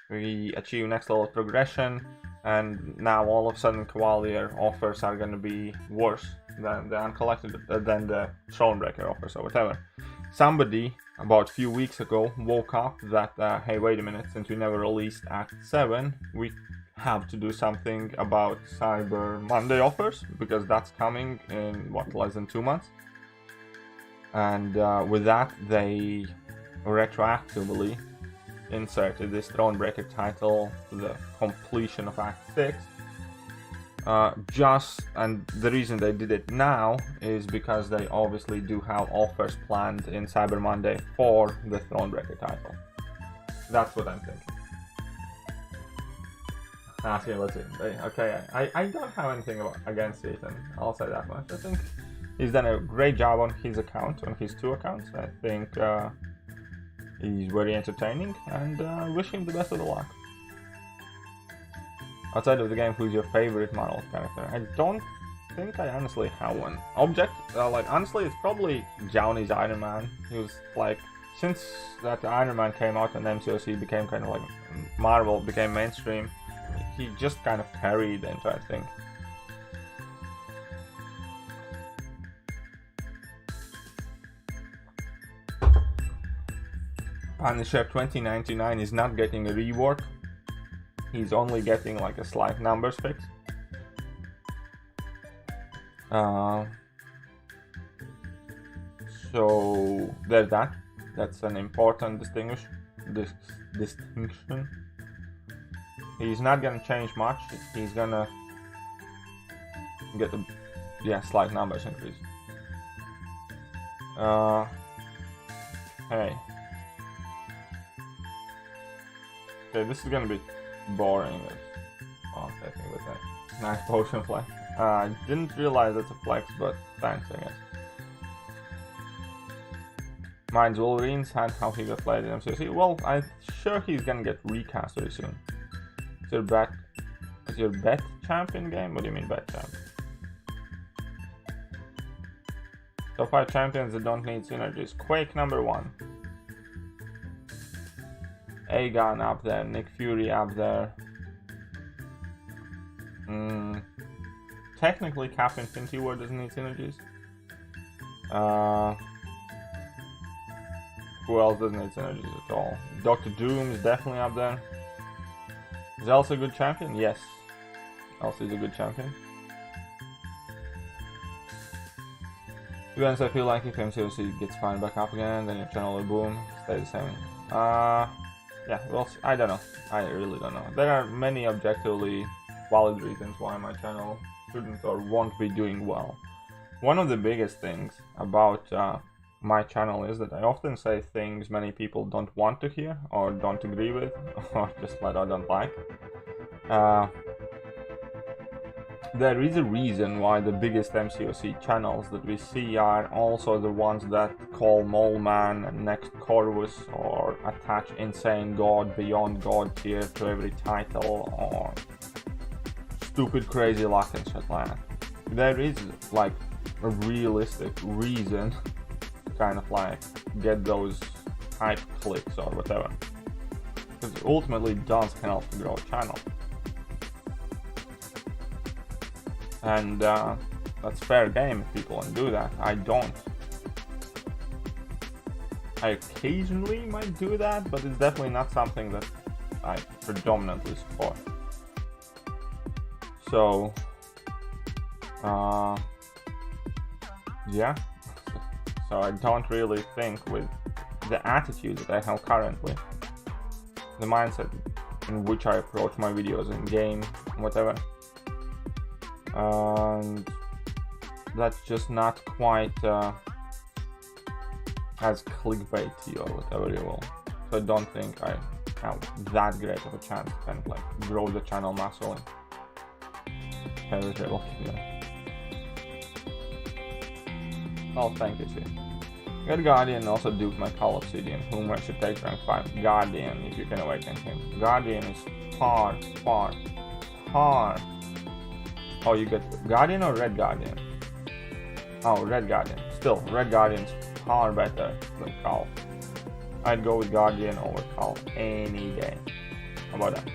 We achieve next level progression, and now all of a sudden Cavalier offers are going to be worse than the uncollected, than the Thronebreaker offers or whatever. Somebody about a few weeks ago woke up that hey, wait a minute, since we never released Act 7, we have to do something about Cyber Monday offers, because that's coming in what, less than 2 months. And with that, they retroactively inserted this Thronebreaker title to the completion of Act 6. And the reason they did it now is because they obviously do have offers planned in Cyber Monday for the Thronebreaker title. That's what I'm thinking. Okay, let's see. Okay, I don't have anything against Ethan, I'll say that much. I think he's done a great job on his account, on his 2 accounts. I think he's very entertaining, and wish him the best of the luck. Outside of the game, who's your favorite Marvel character? I don't think I honestly have one. Object? Like, honestly, it's probably Johnny's Iron Man. He was like, since that Iron Man came out and MCOC became kind of like, Marvel became mainstream, he just kind of carried the entire thing. Punisher 2099 is not getting a rework. He's only getting like a slight numbers fix. So there's that. That's an important distinction. He's not gonna change much. He's gonna get a slight numbers increase. Hey. Okay, this is gonna be boring. Oh, I think with that nice potion flex. I didn't realize it's a flex, but thanks, I guess. Mine's Wolverine's had how he got played in MCOC. Well, I'm sure he's gonna get recast very soon. Is your bet champion game? What do you mean bet champ? Top 5 champions that don't need synergies. Quake number 1. Aegon up there, Nick Fury up there. Technically Captain Infinity War doesn't need synergies. Who else doesn't need synergies at all? Dr. Doom is definitely up there. Is Elsa a good champion? Yes. Elsa is a good champion. To be honest, I feel like if MCOC gets fine back up again, then your channel will boom, stay the same. Yeah, well, I don't know. I really don't know. There are many objectively valid reasons why my channel shouldn't or won't be doing well. One of the biggest things about my channel is that I often say things many people don't want to hear or don't agree with or just flat out don't like. There is a reason why the biggest MCOC channels that we see are also the ones that call Mole Man and Next Corvus or attach Insane God, Beyond God tier to every title or stupid crazy luck and shit like that. There is like a realistic reason to kind of like get those hype clicks or whatever. Because ultimately it does help to grow a channel. And that's fair game if people want to do that. I don't. I occasionally might do that, but it's definitely not something that I predominantly support. So, yeah. So I don't really think with the attitude that I have currently, the mindset in which I approach my videos in game, whatever, and that's just not quite as clickbaity or whatever you will. So I don't think I have that great of a chance to kind of like grow the channel massively. Oh, thank you, see. Got Guardian, also Duke my Call Obsidian, whom I should take rank 5. Guardian, if you can awaken him. Guardian is far. Oh, you get Guardian or Red Guardian? Oh, Red Guardian. Still, Red Guardian's far better than Cal. I'd go with Guardian over Cal any day. How about that?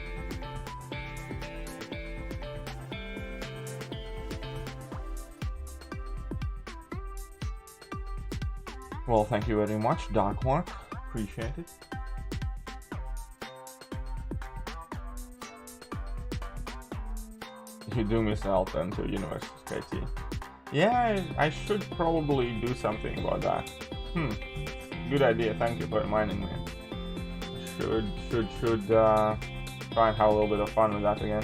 Well, thank you very much, Darkmark. Appreciate it. You do miss out until Universe KT. Yeah, I should probably do something about that. Good idea. Thank you for reminding me. Should try and have a little bit of fun with that again.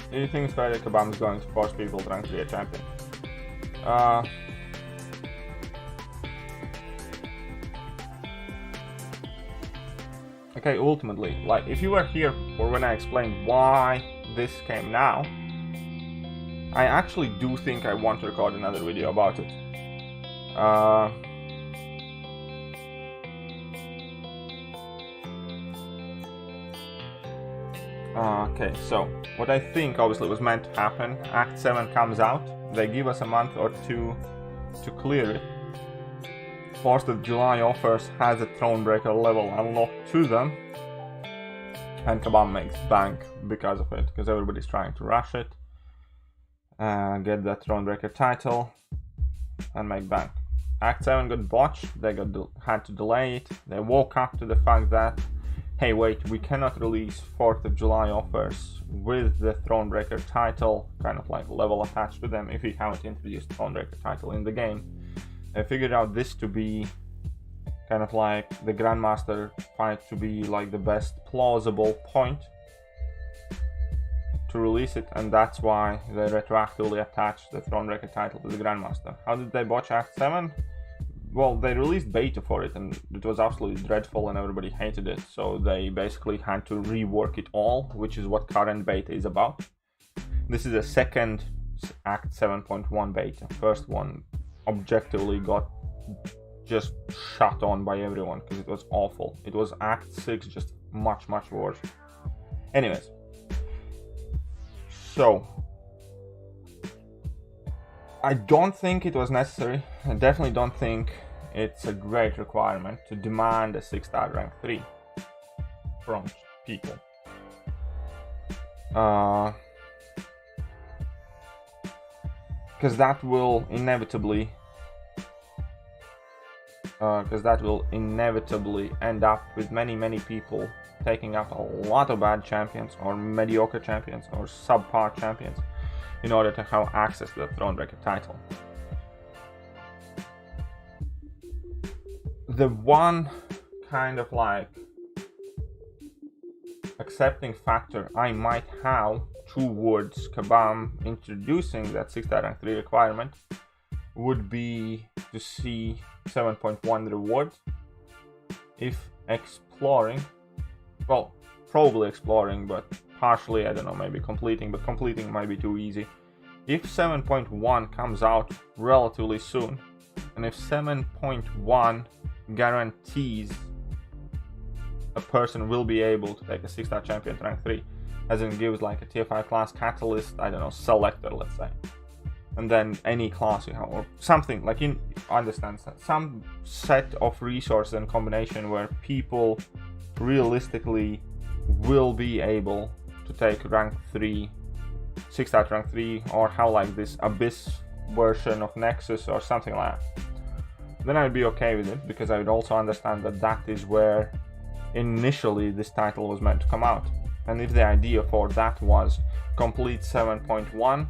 Do you think Spider Kabam is going to force people to rank to be a champion? Okay, ultimately, like, if you were here for when I explained why this came now, I actually do think I want to record another video about it. Okay, so what I think obviously was meant to happen, Act 7 comes out, they give us a month or two to clear it. 4th of July offers has a Thronebreaker level unlocked to them, and Kabam makes bank because of it, because everybody's trying to rush it, get that Thronebreaker title, and make bank. Act 7 got botched, they had to delay it, they woke up to the fact that hey wait, we cannot release 4th of July offers with the Thronebreaker title kind of like level attached to them if we haven't introduced Thronebreaker title in the game. I figured out this to be kind of like the Grandmaster fight to be like the best plausible point to release it, and that's why they retroactively attached the Thronebreaker title to the Grandmaster. How did they botch Act 7? Well, they released beta for it and it was absolutely dreadful and everybody hated it, so they basically had to rework it all, which is what current beta is about. This is a second Act 7.1 beta. First one objectively got just shut on by everyone because it was awful. It was Act 6, just much worse. Anyways, so I don't think it was necessary. I definitely don't think it's a great requirement to demand a 6-star rank 3 from people. Because that will inevitably end up with many people taking up a lot of bad champions or mediocre champions or subpar champions in order to have access to the Thronebreaker title. The one kind of like accepting factor I might have towards Kabam introducing that 6-star rank 3 requirement would be to see 7.1 rewards if exploring, well, probably exploring, but partially, I don't know, maybe completing, but completing might be too easy. If 7.1 comes out relatively soon, and if 7.1 guarantees a person will be able to take a 6-star champion to rank 3, as in gives like a tier 5 class catalyst, I don't know, selector, let's say, and then any class you have, or something, like, you understand, some set of resources and combination where people realistically will be able to take rank 3, 6-star rank 3, or have like this Abyss version of Nexus or something like that, then I'd be okay with it, because I would also understand that that is where initially this title was meant to come out. And if the idea for that was complete 7.1,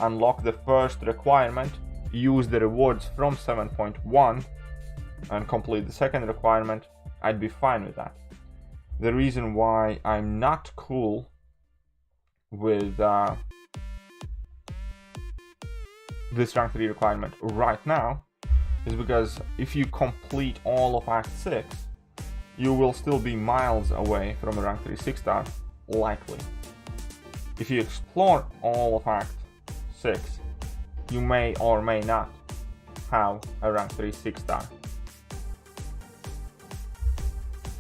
unlock the first requirement, use the rewards from 7.1, and complete the second requirement, I'd be fine with that. The reason why I'm not cool with this rank 3 requirement right now is because if you complete all of Act 6, you will still be miles away from a rank 3 6-star, likely. If you explore all of Act 6, you may or may not have a rank 3 6-star.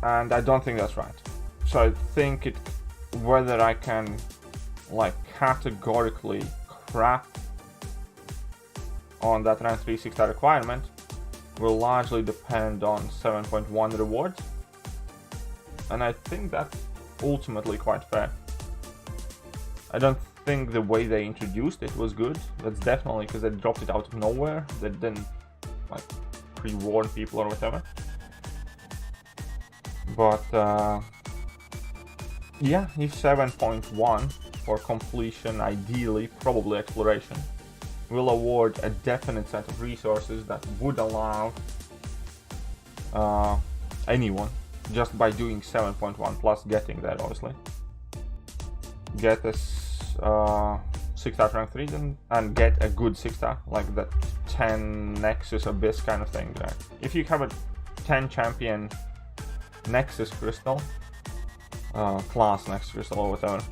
And I don't think that's right. So I think whether I can like categorically crap on that rank 3 6-star requirement will largely depend on 7.1 rewards, and I think that's ultimately quite fair. I don't think the way they introduced it was good. That's definitely because they dropped it out of nowhere. They didn't like pre-warn people or whatever. But yeah, if 7.1 for completion, ideally, probably exploration, will award a definite set of resources that would allow anyone, just by doing 7.1 plus getting there, obviously, get a 6-star rank 3 and get a good 6-star, like that 10 Nexus Abyss kind of thing. Right? If you have a 10 champion Nexus Crystal, class Nexus Crystal or whatever,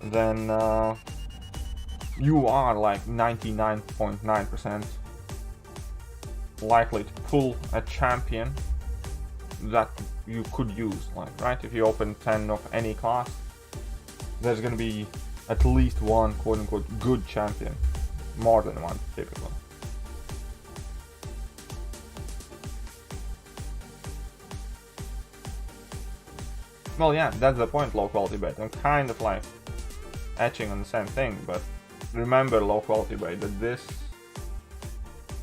then you are like 99.9% likely to pull a champion that you could use, like, right? If you open 10 of any class, there's gonna be at least one quote-unquote good champion, more than one typically. Well, yeah, that's the point, low quality bait. I'm kind of like etching on the same thing, but remember, low quality bait, that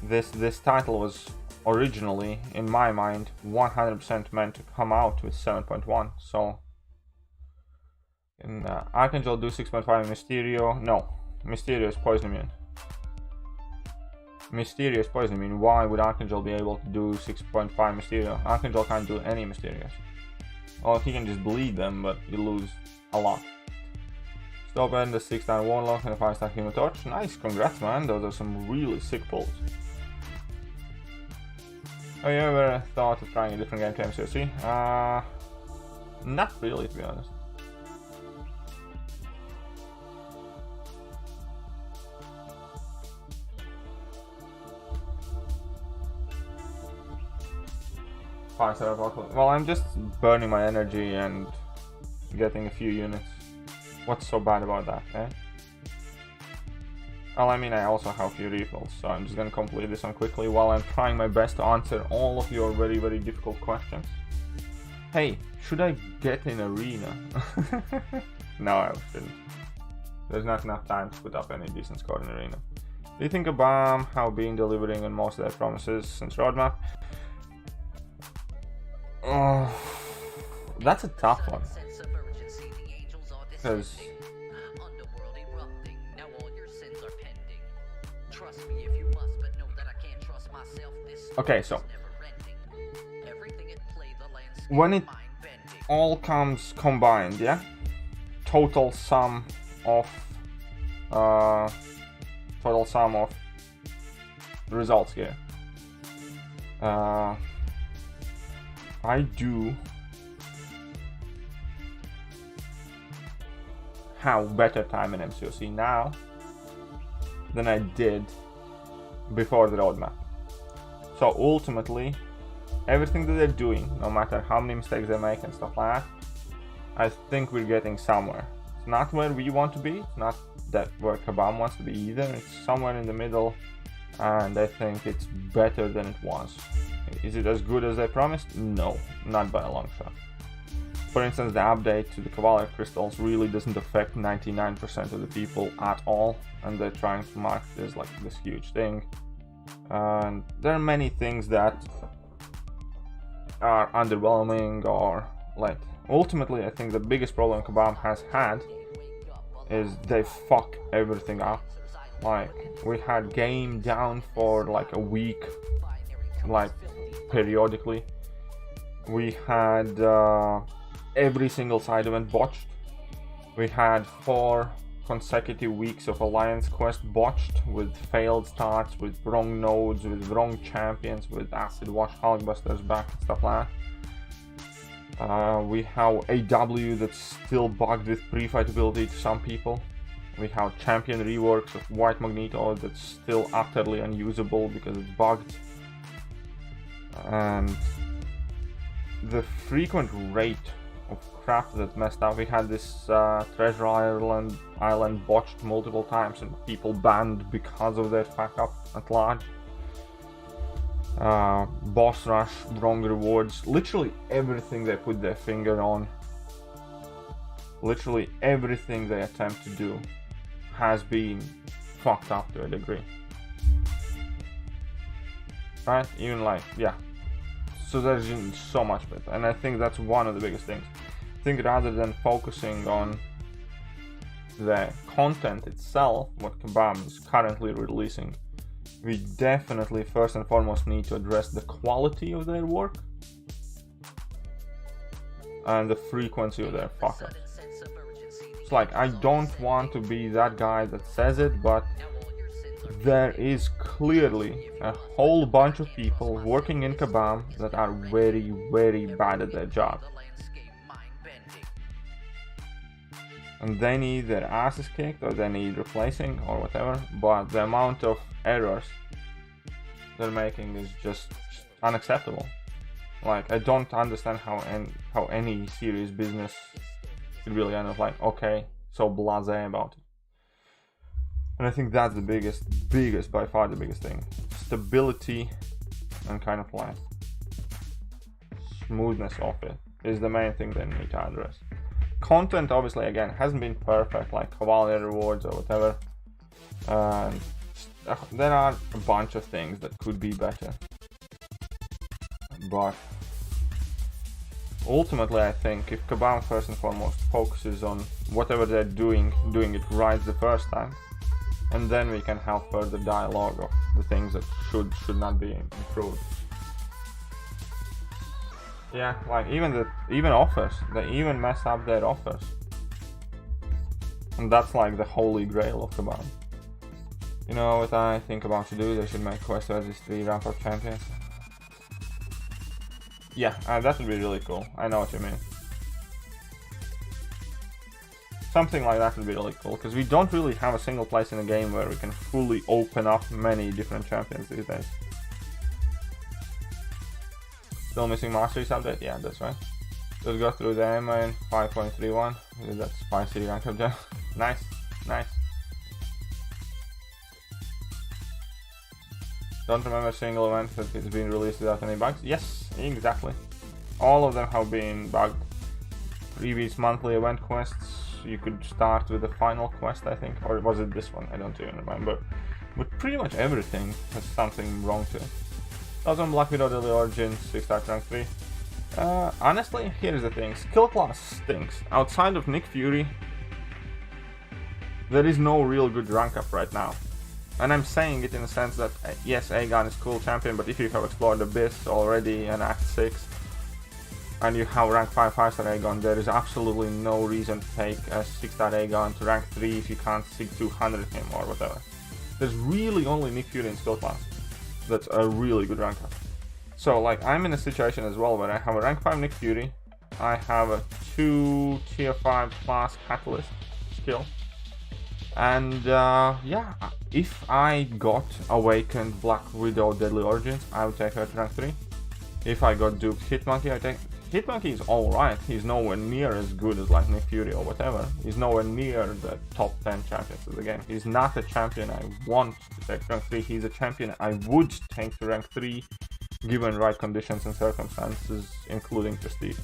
this title was originally, in my mind, 100% meant to come out with 7.1. So in Archangel do 6.5 Mysterio. No, Mysterio is poison immune. Mysterio is poison immune. Why would Archangel be able to do 6.5 Mysterio? Archangel can't do any Mysterios. Well, he can just bleed them, but you lose a lot. Stop and the 6-star Warlock and a 5-star Human Torch. Nice, congrats, man. Those are some really sick pulls. Have you ever thought of trying a different game to MCOC? Not really, to be honest. Well, I'm just burning my energy and getting a few units. What's so bad about that, eh? Well, I mean, I also have a few refills, so I'm just gonna complete this one quickly while I'm trying my best to answer all of your very, very difficult questions. Hey, should I get in arena? No, I shouldn't. There's not enough time to put up any decent score in arena. Do you think Kabam have been delivering on most of their promises since roadmap? That's a tough one. Because okay, so when it all comes combined, yeah, total sum of results here, I do have better time in MCOC now than I did before the roadmap. So ultimately, everything that they're doing, no matter how many mistakes they make and stuff like that, I think we're getting somewhere. It's not where we want to be, it's not that where Kabam wants to be either, it's somewhere in the middle, and I think it's better than it was. Is it as good as they promised? No, not by a long shot. For instance, the update to the Cavalier Crystals really doesn't affect 99% of the people at all, and they're trying to market this like this huge thing. And there are many things that are underwhelming or like ultimately I think the biggest problem Kabam has had is they fuck everything up. Like we had game down for like a week, like periodically. We had every single side event botched. We had 4 consecutive weeks of Alliance Quest botched with failed starts, with wrong nodes, with wrong champions, with acid wash Hulkbusters back and stuff like that. We have AW that's still bugged with pre-fight ability to some people. We have champion reworks of White Magneto that's still utterly unusable because it's bugged. And the frequent rate of crap that messed up. We had this Treasure Island botched multiple times and people banned because of their fuck up at large. Boss rush, wrong rewards, literally everything they put their finger on, literally everything they attempt to do has been fucked up to a degree. Right? Even like, yeah. So there's so much better, and I think that's one of the biggest things. I think rather than focusing on the content itself, what Kabam is currently releasing, we definitely first and foremost need to address the quality of their work and the frequency of their fuck-ups. It's like, I don't want to be that guy that says it, but there is clearly a whole bunch of people working in Kabam that are very, very bad at their job. And they need their asses kicked, or they need replacing, or whatever, but the amount of errors they're making is just unacceptable. Like, I don't understand how any serious business could really end up like, okay, so blasé about it. And I think that's the biggest, by far the biggest thing. Stability and kind of like smoothness of it is the main thing they need to address. Content, obviously, again, hasn't been perfect, like Cavalier rewards or whatever. And there are a bunch of things that could be better. but ultimately I think if Kabam first and foremost focuses on whatever they're doing it right the first time, and then we can have further dialogue of the things that should not be improved. Yeah, like even offers, they even mess up their offers. And that's like the holy grail of Kabam. You know what I think about to do? They should make Quest versus 3 ramp-up champions. Yeah, that would be really cool. I know what you mean. Something like that would be really cool, because we don't really have a single place in the game where we can fully open up many different champions these days. Still missing Masteries update? Yeah, that's right. Just go through the AMA in 5.31. That's spicy rank up there. Nice, nice. Don't remember a single event that it's been released without any bugs? Yes, exactly. All of them have been bugged. Previous monthly event quests, you could start with the final quest, I think, or was it this one? I don't even remember. But pretty much everything has something wrong to it. Also on Black Widow Daily Origins, 6-star rank 3. Honestly, here's the thing. Skill class stinks. Outside of Nick Fury, there is no real good rank up right now. And I'm saying it in the sense that, yes, Aegon is cool champion, but if you have explored Abyss already in Act 6, and you have rank 5 5-star Aegon, there is absolutely no reason to take a 6-star Aegon to rank 3 if you can't seek 200 him or whatever. There's really only Nick Fury in skill class. That's a really good rank up. So, like, I'm in a situation as well where I have a rank 5 Nick Fury, I have a 2 tier 5 class Catalyst skill, and yeah, if I got Awakened Black Widow Deadly Origins, I would take her to rank 3. If I got Duped Hitmonkey, I take... Hitmonkey is alright, he's nowhere near as good as like Nick Fury or whatever. He's nowhere near the top 10 champions of the game. He's not a champion I want to take to rank 3, he's a champion I would take to rank 3 given right conditions and circumstances, including prestige.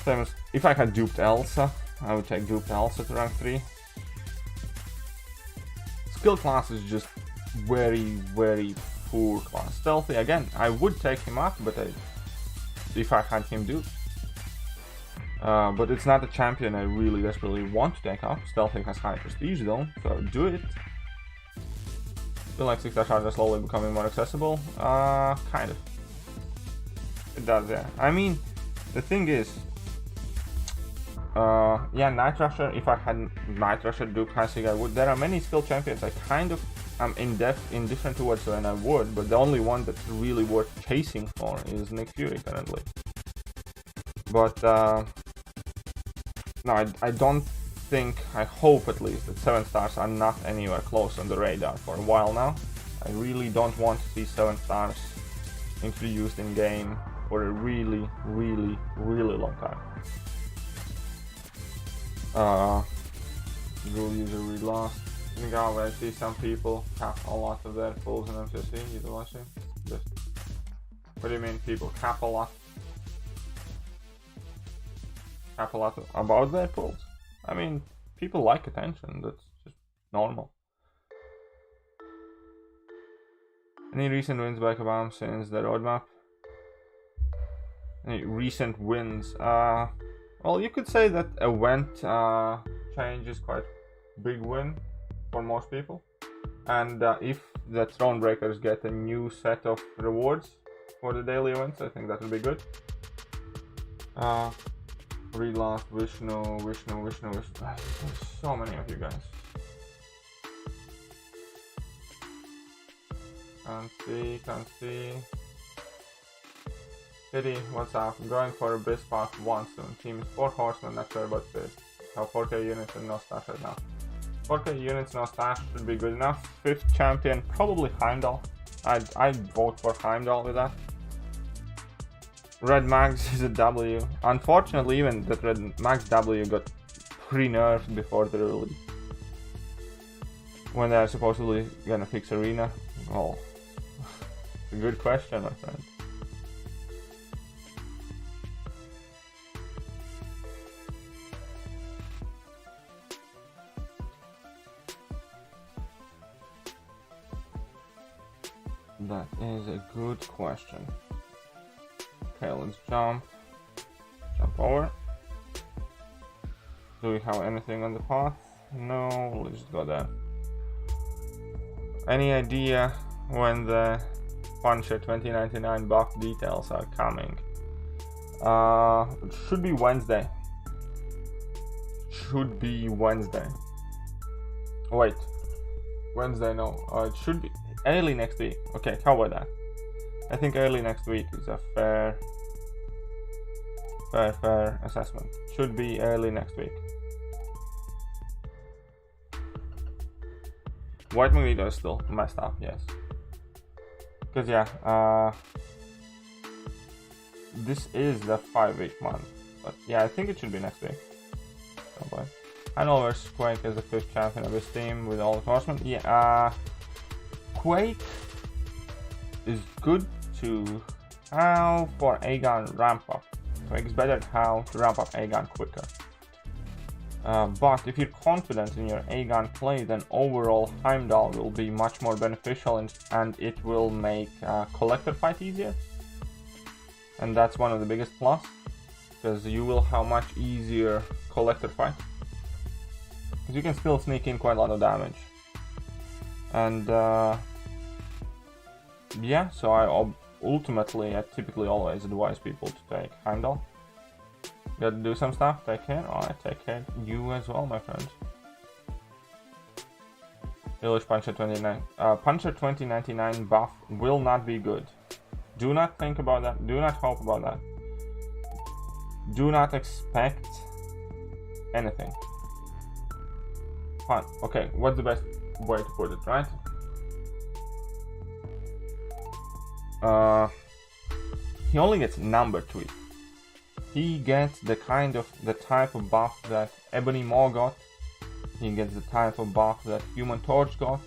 Same as if I had Duped Elsa, I would take Duped Elsa to rank 3. Skill class is just very poor class. Stealthy, again, I would take him up, but if I had him duped. But it's not a champion I really desperately want to take up. Stealthy has high prestige though, so do it. Feel like 6-star shards are slowly becoming more accessible? Kind of. It does, yeah. I mean, the thing is, yeah, Night Rusher, if I had Night Rusher duped Hasig, I would. There are many skill champions I kind of am indifferent towards and I would, but the only one that's really worth chasing for is Nick Fury currently. But, no, I don't think, I hope at least, that 7 stars are not anywhere close on the radar for a while now. I really don't want to see 7 stars introduced in game for a really long time. Rule user we lost. In Galway, I see some people cap a lot of their pulls in MCC. You watching? Just what do you mean people cap a lot? Cap a lot about their pulls? I mean, people like attention. That's just normal. Any recent wins by Kabam since the roadmap? Any recent wins? Well, you could say that event change is quite big win for most people, and if the Thronebreakers get a new set of rewards for the daily events, I think that would be good. Read last, Vishnu. There's so many of you guys. Can't see. Kitty, what's up? I'm going for Abyss Pass 1 soon. Team is 4 horsemen, not sure about this. Have 4k units and no stash right now. 4k units, no stash should be good enough. 5th champion, probably Heimdall. I'd vote for Heimdall with that. Red Mags is a W. Unfortunately, even that Red Mags W got pre-nerfed before the release. When they're supposedly gonna fix Arena? Oh, it's a good question, my friend. That is a good question. Okay, let's jump over. Do we have anything on the path? No, let's just go there. Any idea when the Punisher 2099 buff details are coming? It should be Wednesday. Wait, Wednesday, no. It should be early next week. Okay, how about that? I think early next week is a fair assessment. Should be early next week. White Magneto is still messed up, yes. Because yeah, this is the 5-week month. But yeah, I think it should be next week. Oh boy. Annual versus Quake as the 5th champion of his team with all horsemen. Yeah, Quake is good to how for Aegon ramp up. Quake's better at how to ramp up Aegon quicker. But if you're confident in your Aegon play, then overall Heimdall will be much more beneficial and it will make collector fight easier. And that's one of the biggest plus, because you will have much easier collector fight. Because you can still sneak in quite a lot of damage. And yeah, so I typically always advise people to take Heimdall. Gotta do some stuff, take care. Alright, take care. You as well, my friend. English Puncher 2099 buff will not be good. Do not think about that. Do not hope about that. Do not expect anything. Fine. Okay, what's the best way to put it, right? He only gets number tweak. He gets the type of buff that Ebony Maw got. He gets the type of buff that Human Torch got.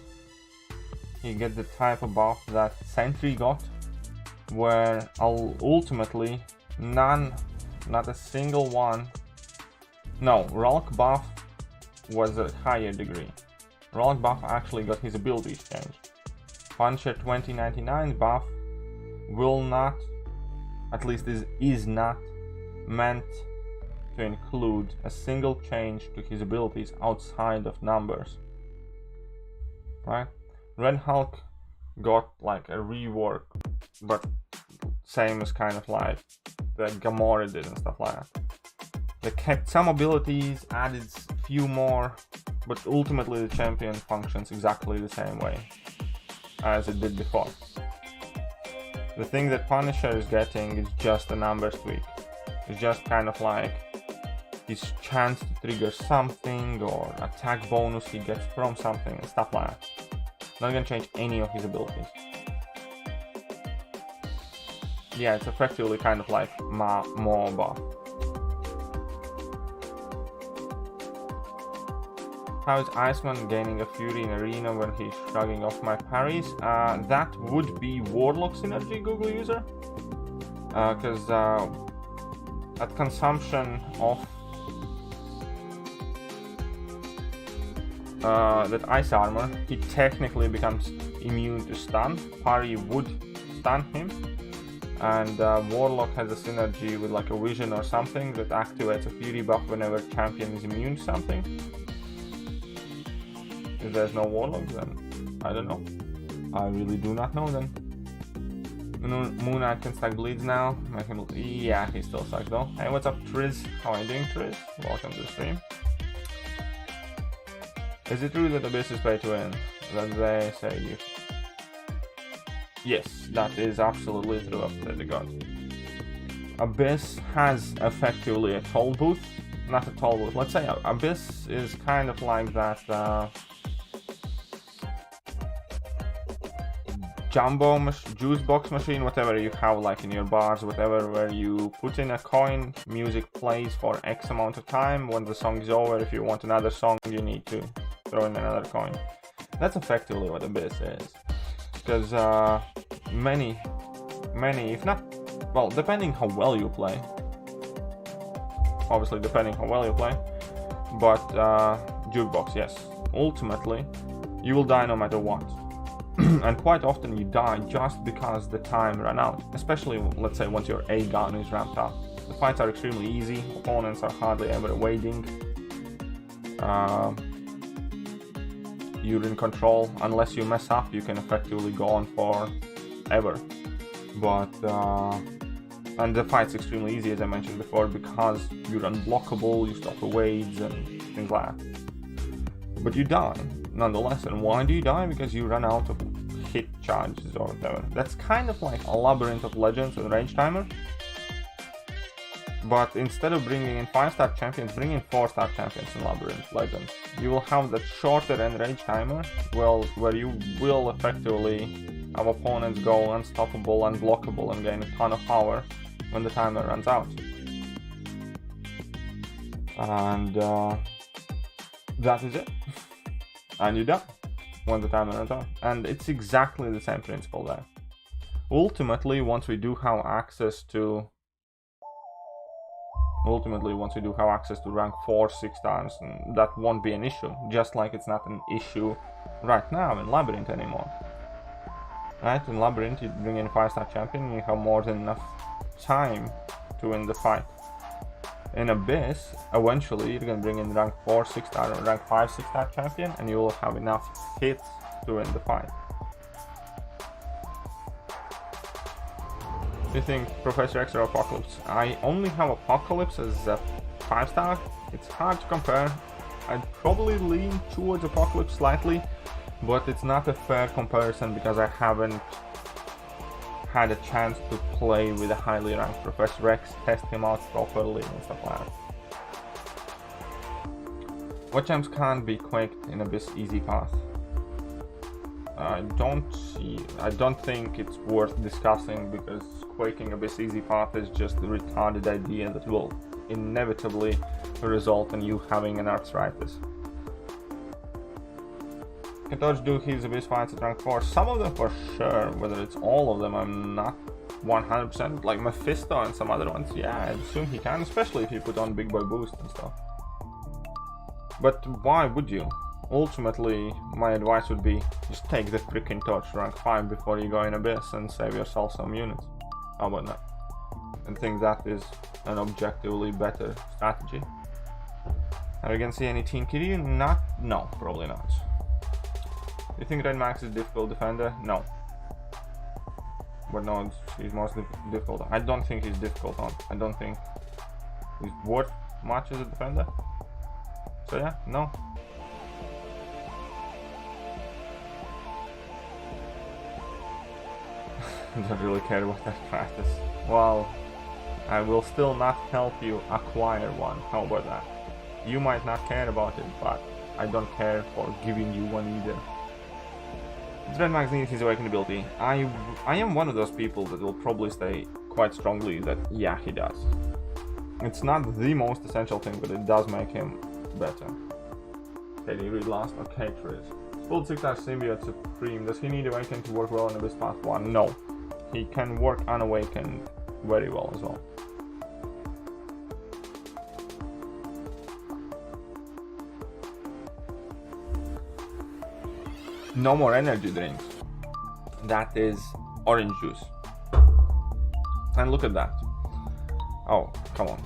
He gets the type of buff that Sentry got. Where ultimately not a single one. No, Rolk buff was a higher degree. Rolk buff actually got his abilities changed. Puncher 2099 buff will not, at least is not meant to include a single change to his abilities outside of numbers. Right? Red Hulk got like a rework, but same as kind of like the Gamora did and stuff like that. They kept some abilities, added few more, but ultimately the champion functions exactly the same way as it did before. The thing that Punisher is getting is just a numbers tweak. It's just kind of like his chance to trigger something or attack bonus he gets from something and stuff like that. Not gonna change any of his abilities. Yeah, it's effectively kind of like more buff. How is Iceman gaining a Fury in Arena when he's shrugging off my parries? That would be Warlock synergy, Google user. Because at consumption of that ice armor, he technically becomes immune to stun. Parry would stun him. And Warlock has a synergy with like a vision or something that activates a Fury buff whenever champion is immune to something. If there's no Warlock, then I don't know. I really do not know then. Moon Knight can stack bleeds now. Yeah, he still sucks though. Hey, what's up, Triz? How are you doing, Triz? Welcome to the stream. Is it true that Abyss is pay to win? That they say you... Yes, that is absolutely true, up to the god. Abyss has effectively a toll booth. Not a toll booth. Let's say Abyss is kind of like that jumbo juice box machine, whatever you have like in your bars, whatever, where you put in a coin, music plays for X amount of time. When the song is over, if you want another song, you need to throw in another coin. That's effectively what Abyss is. Because many, if not, well, depending how well you play, obviously depending how well you play, but jukebox, yes, ultimately you will die no matter what. And quite often you die just because the time ran out, especially let's say once your A gun is ramped up. The fights are extremely easy, opponents are hardly ever waiting. You're in control. Unless you mess up, you can effectively go on forever. But and the fight's extremely easy, as I mentioned before, because you're unblockable, you stop evades and things like that. But you die nonetheless. And why do you die? Because you run out of hit charges or whatever. That's kind of like a Labyrinth of Legends with Rage Timer. But instead of bringing in 5-star champions, bring in 4-star champions in Labyrinth Legends. You will have that shorter end Rage Timer, where you will effectively have opponents go unstoppable, unblockable, and gain a ton of power when the timer runs out. And that is it. And you're done when the timer runs out. And it's exactly the same principle there. Ultimately, once we do have access to rank 4, 6 stars, that won't be an issue, just like it's not an issue right now in Labyrinth anymore. Right, in Labyrinth you bring in 5-star champion, you have more than enough time to win the fight. In Abyss, eventually you're gonna bring in rank 4, 6 star or rank 5, 6 star champion, and you will have enough hits to win the fight. You think Professor X or Apocalypse? I only have Apocalypse as a 5-star. It's hard to compare. I'd probably lean towards Apocalypse slightly, but it's not a fair comparison because I haven't had a chance to play with a highly ranked Professor X, test him out properly and stuff like that. What champs can't be quaked in Abyss easy path? I don't think it's worth discussing, because quaking Abyss easy path is just a retarded idea that will inevitably result in you having an arthritis. Can Torch do his Abyss fights at rank 4? Some of them for sure, whether it's all of them I'm not 100%, like Mephisto and some other ones, yeah, I assume he can, especially if you put on Big Boy Boost and stuff. But why would you? Ultimately, my advice would be, just take the freaking Torch rank 5 before you go in Abyss and save yourself some units. How about that? I think that is an objectively better strategy. Are you gonna see any Thekiryu? No, probably not. Do you think Red Max is a difficult defender? No. But no, he's mostly difficult. I don't think he's difficult on. I don't think he's worth much as a defender. So yeah, no. I don't really care about that practice. Well, I will still not help you acquire one. How about that? You might not care about it, but I don't care for giving you one either. Does Red Max need his awakened ability? I am one of those people that will probably say quite strongly that yeah, he does. It's not the most essential thing, but it does make him better. Okay, do you read last? Okay, Triz. Full 6-star symbiote supreme. Does he need awakened to work well in Abyss Path 1? No. He can work unawakened very well as well. No more energy drinks. That is orange juice. And look at that. Oh, come on.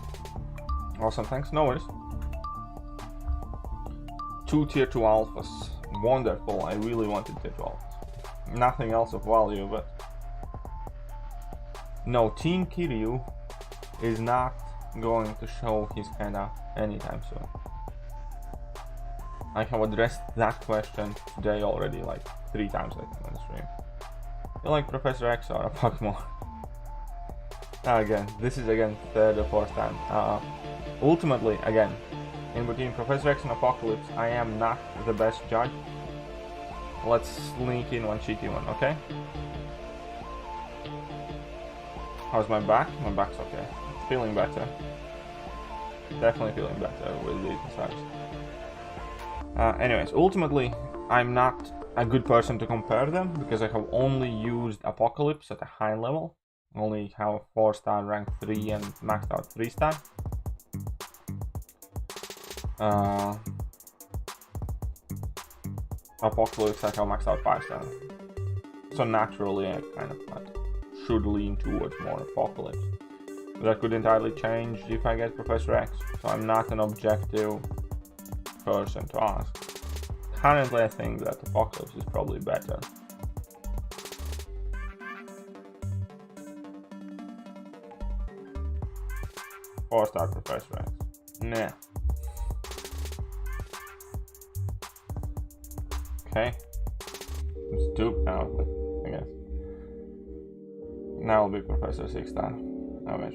Awesome, thanks. No worries. 2 tier 2 alphas. Wonderful. I really wanted tier 2 alphas. Nothing else of value, but no, Thekiryu is not going to show his hand up anytime soon. I have addressed that question today already, like 3 times I think on the stream. You like Professor X or a Pokemon? Again, this is third or fourth time. Ultimately, again, in between Professor X and Apocalypse, I am not the best judge. Let's sneak in one cheeky one, okay? How's my back? My back's okay. Feeling better. Definitely feeling better with these massages. Anyways, ultimately, I'm not a good person to compare them because I have only used Apocalypse at a high level. Only have 4-star rank 3 and maxed out 3-star. Apocalypse I have maxed out 5-star. So naturally I kind of like should lean towards more Apocalypse. That could entirely change if I get Professor X, so I'm not an objective person to ask. Currently I think that Apocalypse is probably better. Four-star Professor X. Nah. Okay. It's duped now, I guess. Now will be Professor 6-star. I wish.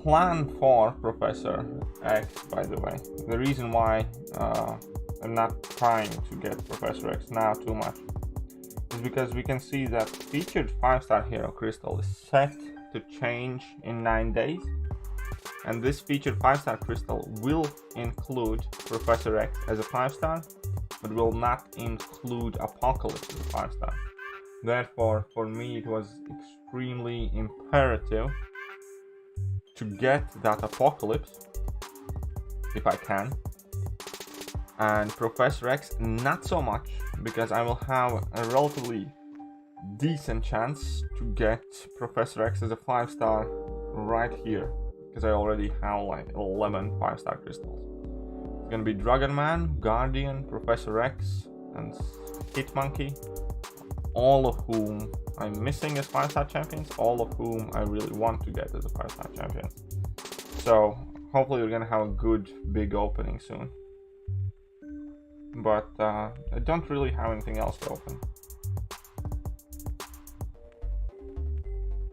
Plan for Professor X, by the way. The reason why I'm not trying to get Professor X now too much is because we can see that featured 5-star hero crystal is set to change in 9 days. And this featured 5-star crystal will include Professor X as a 5-star, but will not include Apocalypse as a 5-star. Therefore, for me, it was extremely imperative to get that Apocalypse, if I can. And Professor X, not so much, because I will have a relatively decent chance to get Professor X as a 5-star right here, because I already have like 11 5-star crystals. It's gonna be Dragon Man, Guardian, Professor X, and Hit Monkey, all of whom I'm missing as 5-star champions, all of whom I really want to get as a 5-star champion. So hopefully we're gonna have a good big opening soon. But I don't really have anything else to open.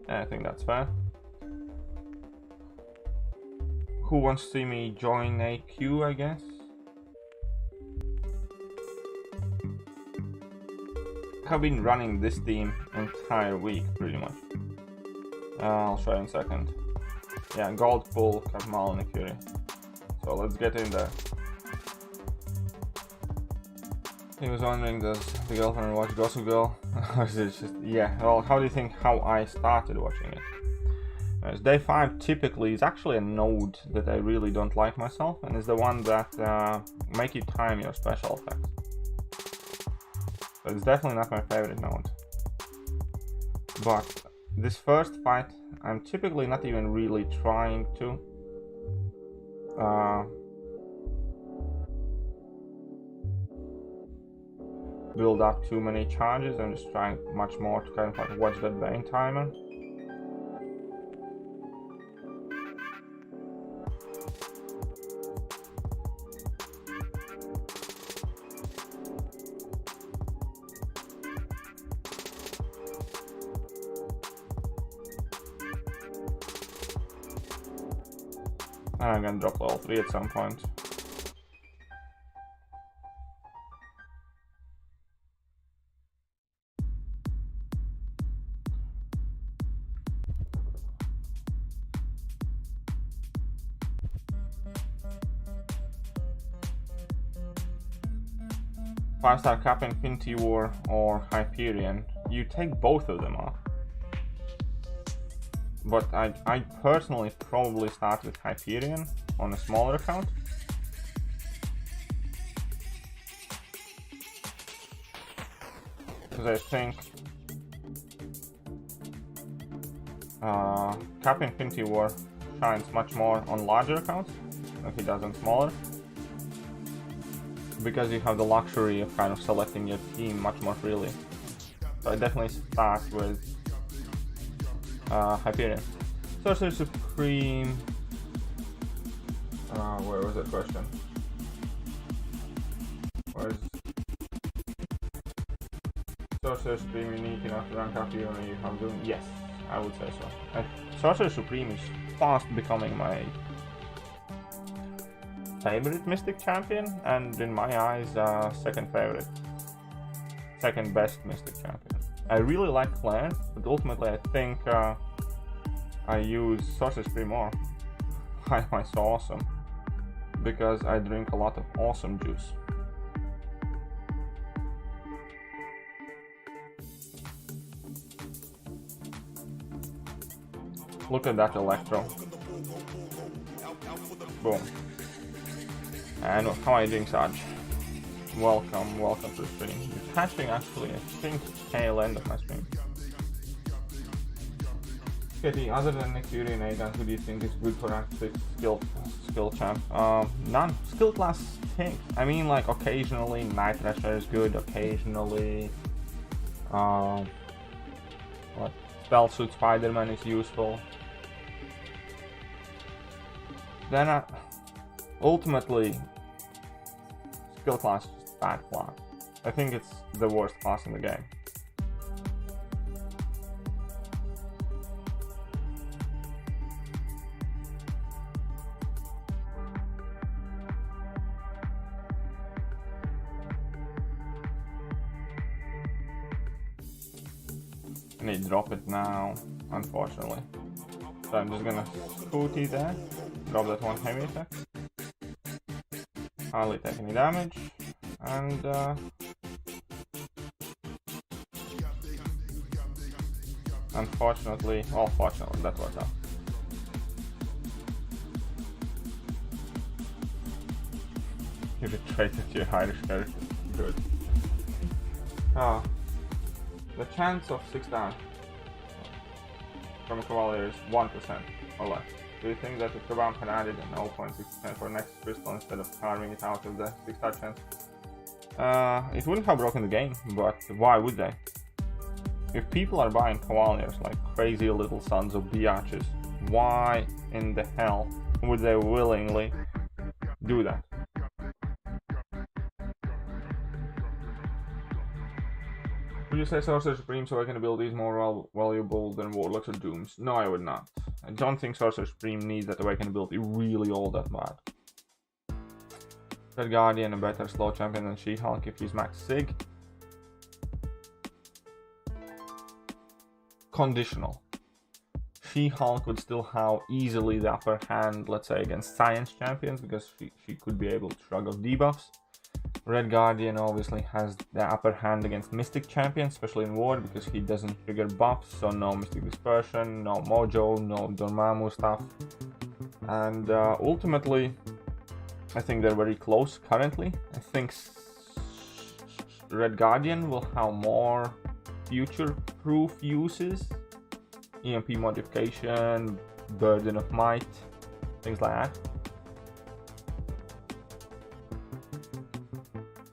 I think that's fair. Who wants to see me join AQ, I guess? I've been running this team entire week, pretty much. I'll show you in a second. Yeah, Gold Pool, Kamal, and Thekiryu. So let's get in there. He was wondering, does the girlfriend watch Gossip Girl? Or is it just, yeah, well, how do you think how I started watching it? Day 5 typically is actually a node that I really don't like myself, and is the one that make you time your special effects. So it's definitely not my favorite node. But this first fight, I'm typically not even really trying to build up too many charges. I'm just trying much more to kind of like watch that Bane timer. I'm gonna drop level 3 at some point. Five-star Cap Infinity War or Hyperion. You take both of them off. But I personally probably start with Hyperion on a smaller account. Because I think Cap Infinity War shines much more on larger accounts than he does on smaller. Because you have the luxury of kind of selecting your team much more freely. So I definitely start with Hyperion. Sorcerer Supreme. Where was that question? Where's Sorcerer Supreme unique enough to rank up you and you have doing? Yes, I would say so. Sorcerer Supreme is fast becoming my favorite Mystic champion, and in my eyes, second favorite. Second best Mystic champion. I really like Claire, but ultimately I think I use Sorcerer Supreme more. Why am I so awesome? Because I drink a lot of awesome juice. Look at that Electro. Boom. And how are you doing, Sarge? welcome to the stream. You're catching actually, I think, tail end of my stream. Okay, other than Thekiryu and Aegon, who do you think is good for Act 6 skill champ? None. Skill class things. I mean, like, occasionally Night Thrasher is good, occasionally what? Spell Suit Spider-Man is useful. Then ultimately, skill class is just bad class. I think it's the worst class in the game. I need to drop it now, unfortunately. So I'm just gonna scooty there, drop that one heavy attack. Hardly take any damage, and unfortunately, well, fortunately, that worked out. You retreated your Irish character. Good. The chance of 6 down from a Cavalier is 1% or less. Do you think that if Kabam had added a 0.6% for next crystal instead of carving it out of the 6-star chance, it wouldn't have broken the game, but why would they? If people are buying Cavaliers like crazy little sons of biatches, why in the hell would they willingly do that? Would you say Sorcerer Supreme's Awakened ability is more valuable than Warlocks or Dooms? No, I would not. I don't think Sorcerer Supreme needs that Awakened ability really all that bad. Red Guardian a better slow champion than She-Hulk if he's max Sig? Conditional. She-Hulk would still have easily the upper hand, let's say, against Science champions, because she could be able to shrug off debuffs. Red Guardian obviously has the upper hand against Mystic champions, especially in War, because he doesn't trigger buffs, so no Mystic Dispersion, no Mojo, no Dormammu stuff. And ultimately, I think they're very close currently. I think Red Guardian will have more future-proof uses. EMP modification, Burden of Might, things like that.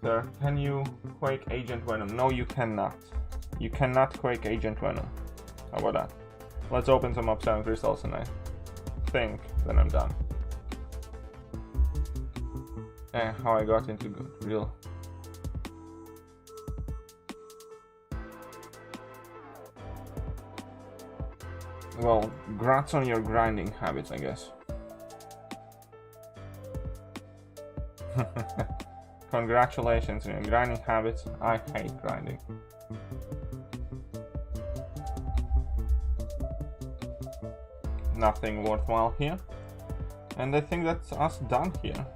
Sir, can you Quake Agent Venom? No, you cannot. You cannot Quake Agent Venom. How about that? Let's open some up 7 crystals and I think then I'm done. How I got into real. Well, grats on your grinding habits, I guess. Congratulations on your grinding habits. I hate grinding. Nothing worthwhile here. And I think that's us done here.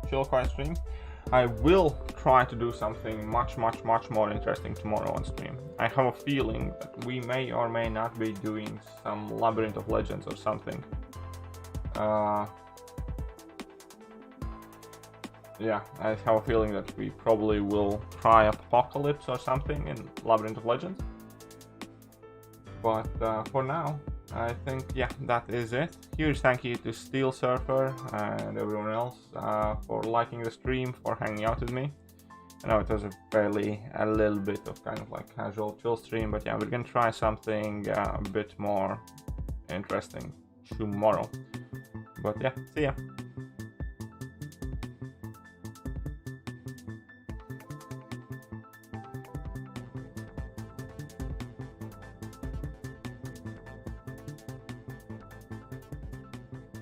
Chill quiet stream. I will try to do something much more interesting tomorrow on stream. I have a feeling that we may or may not be doing some Labyrinth of Legends or something. Yeah, I have a feeling that we probably will try Apocalypse or something in Labyrinth of Legends. But for now, I think, yeah, that is it. Huge thank you to Steel Surfer and everyone else for liking the stream, for hanging out with me. I know it was a little bit of kind of like casual chill stream, but yeah, we're gonna try something a bit more interesting tomorrow. But yeah, see ya.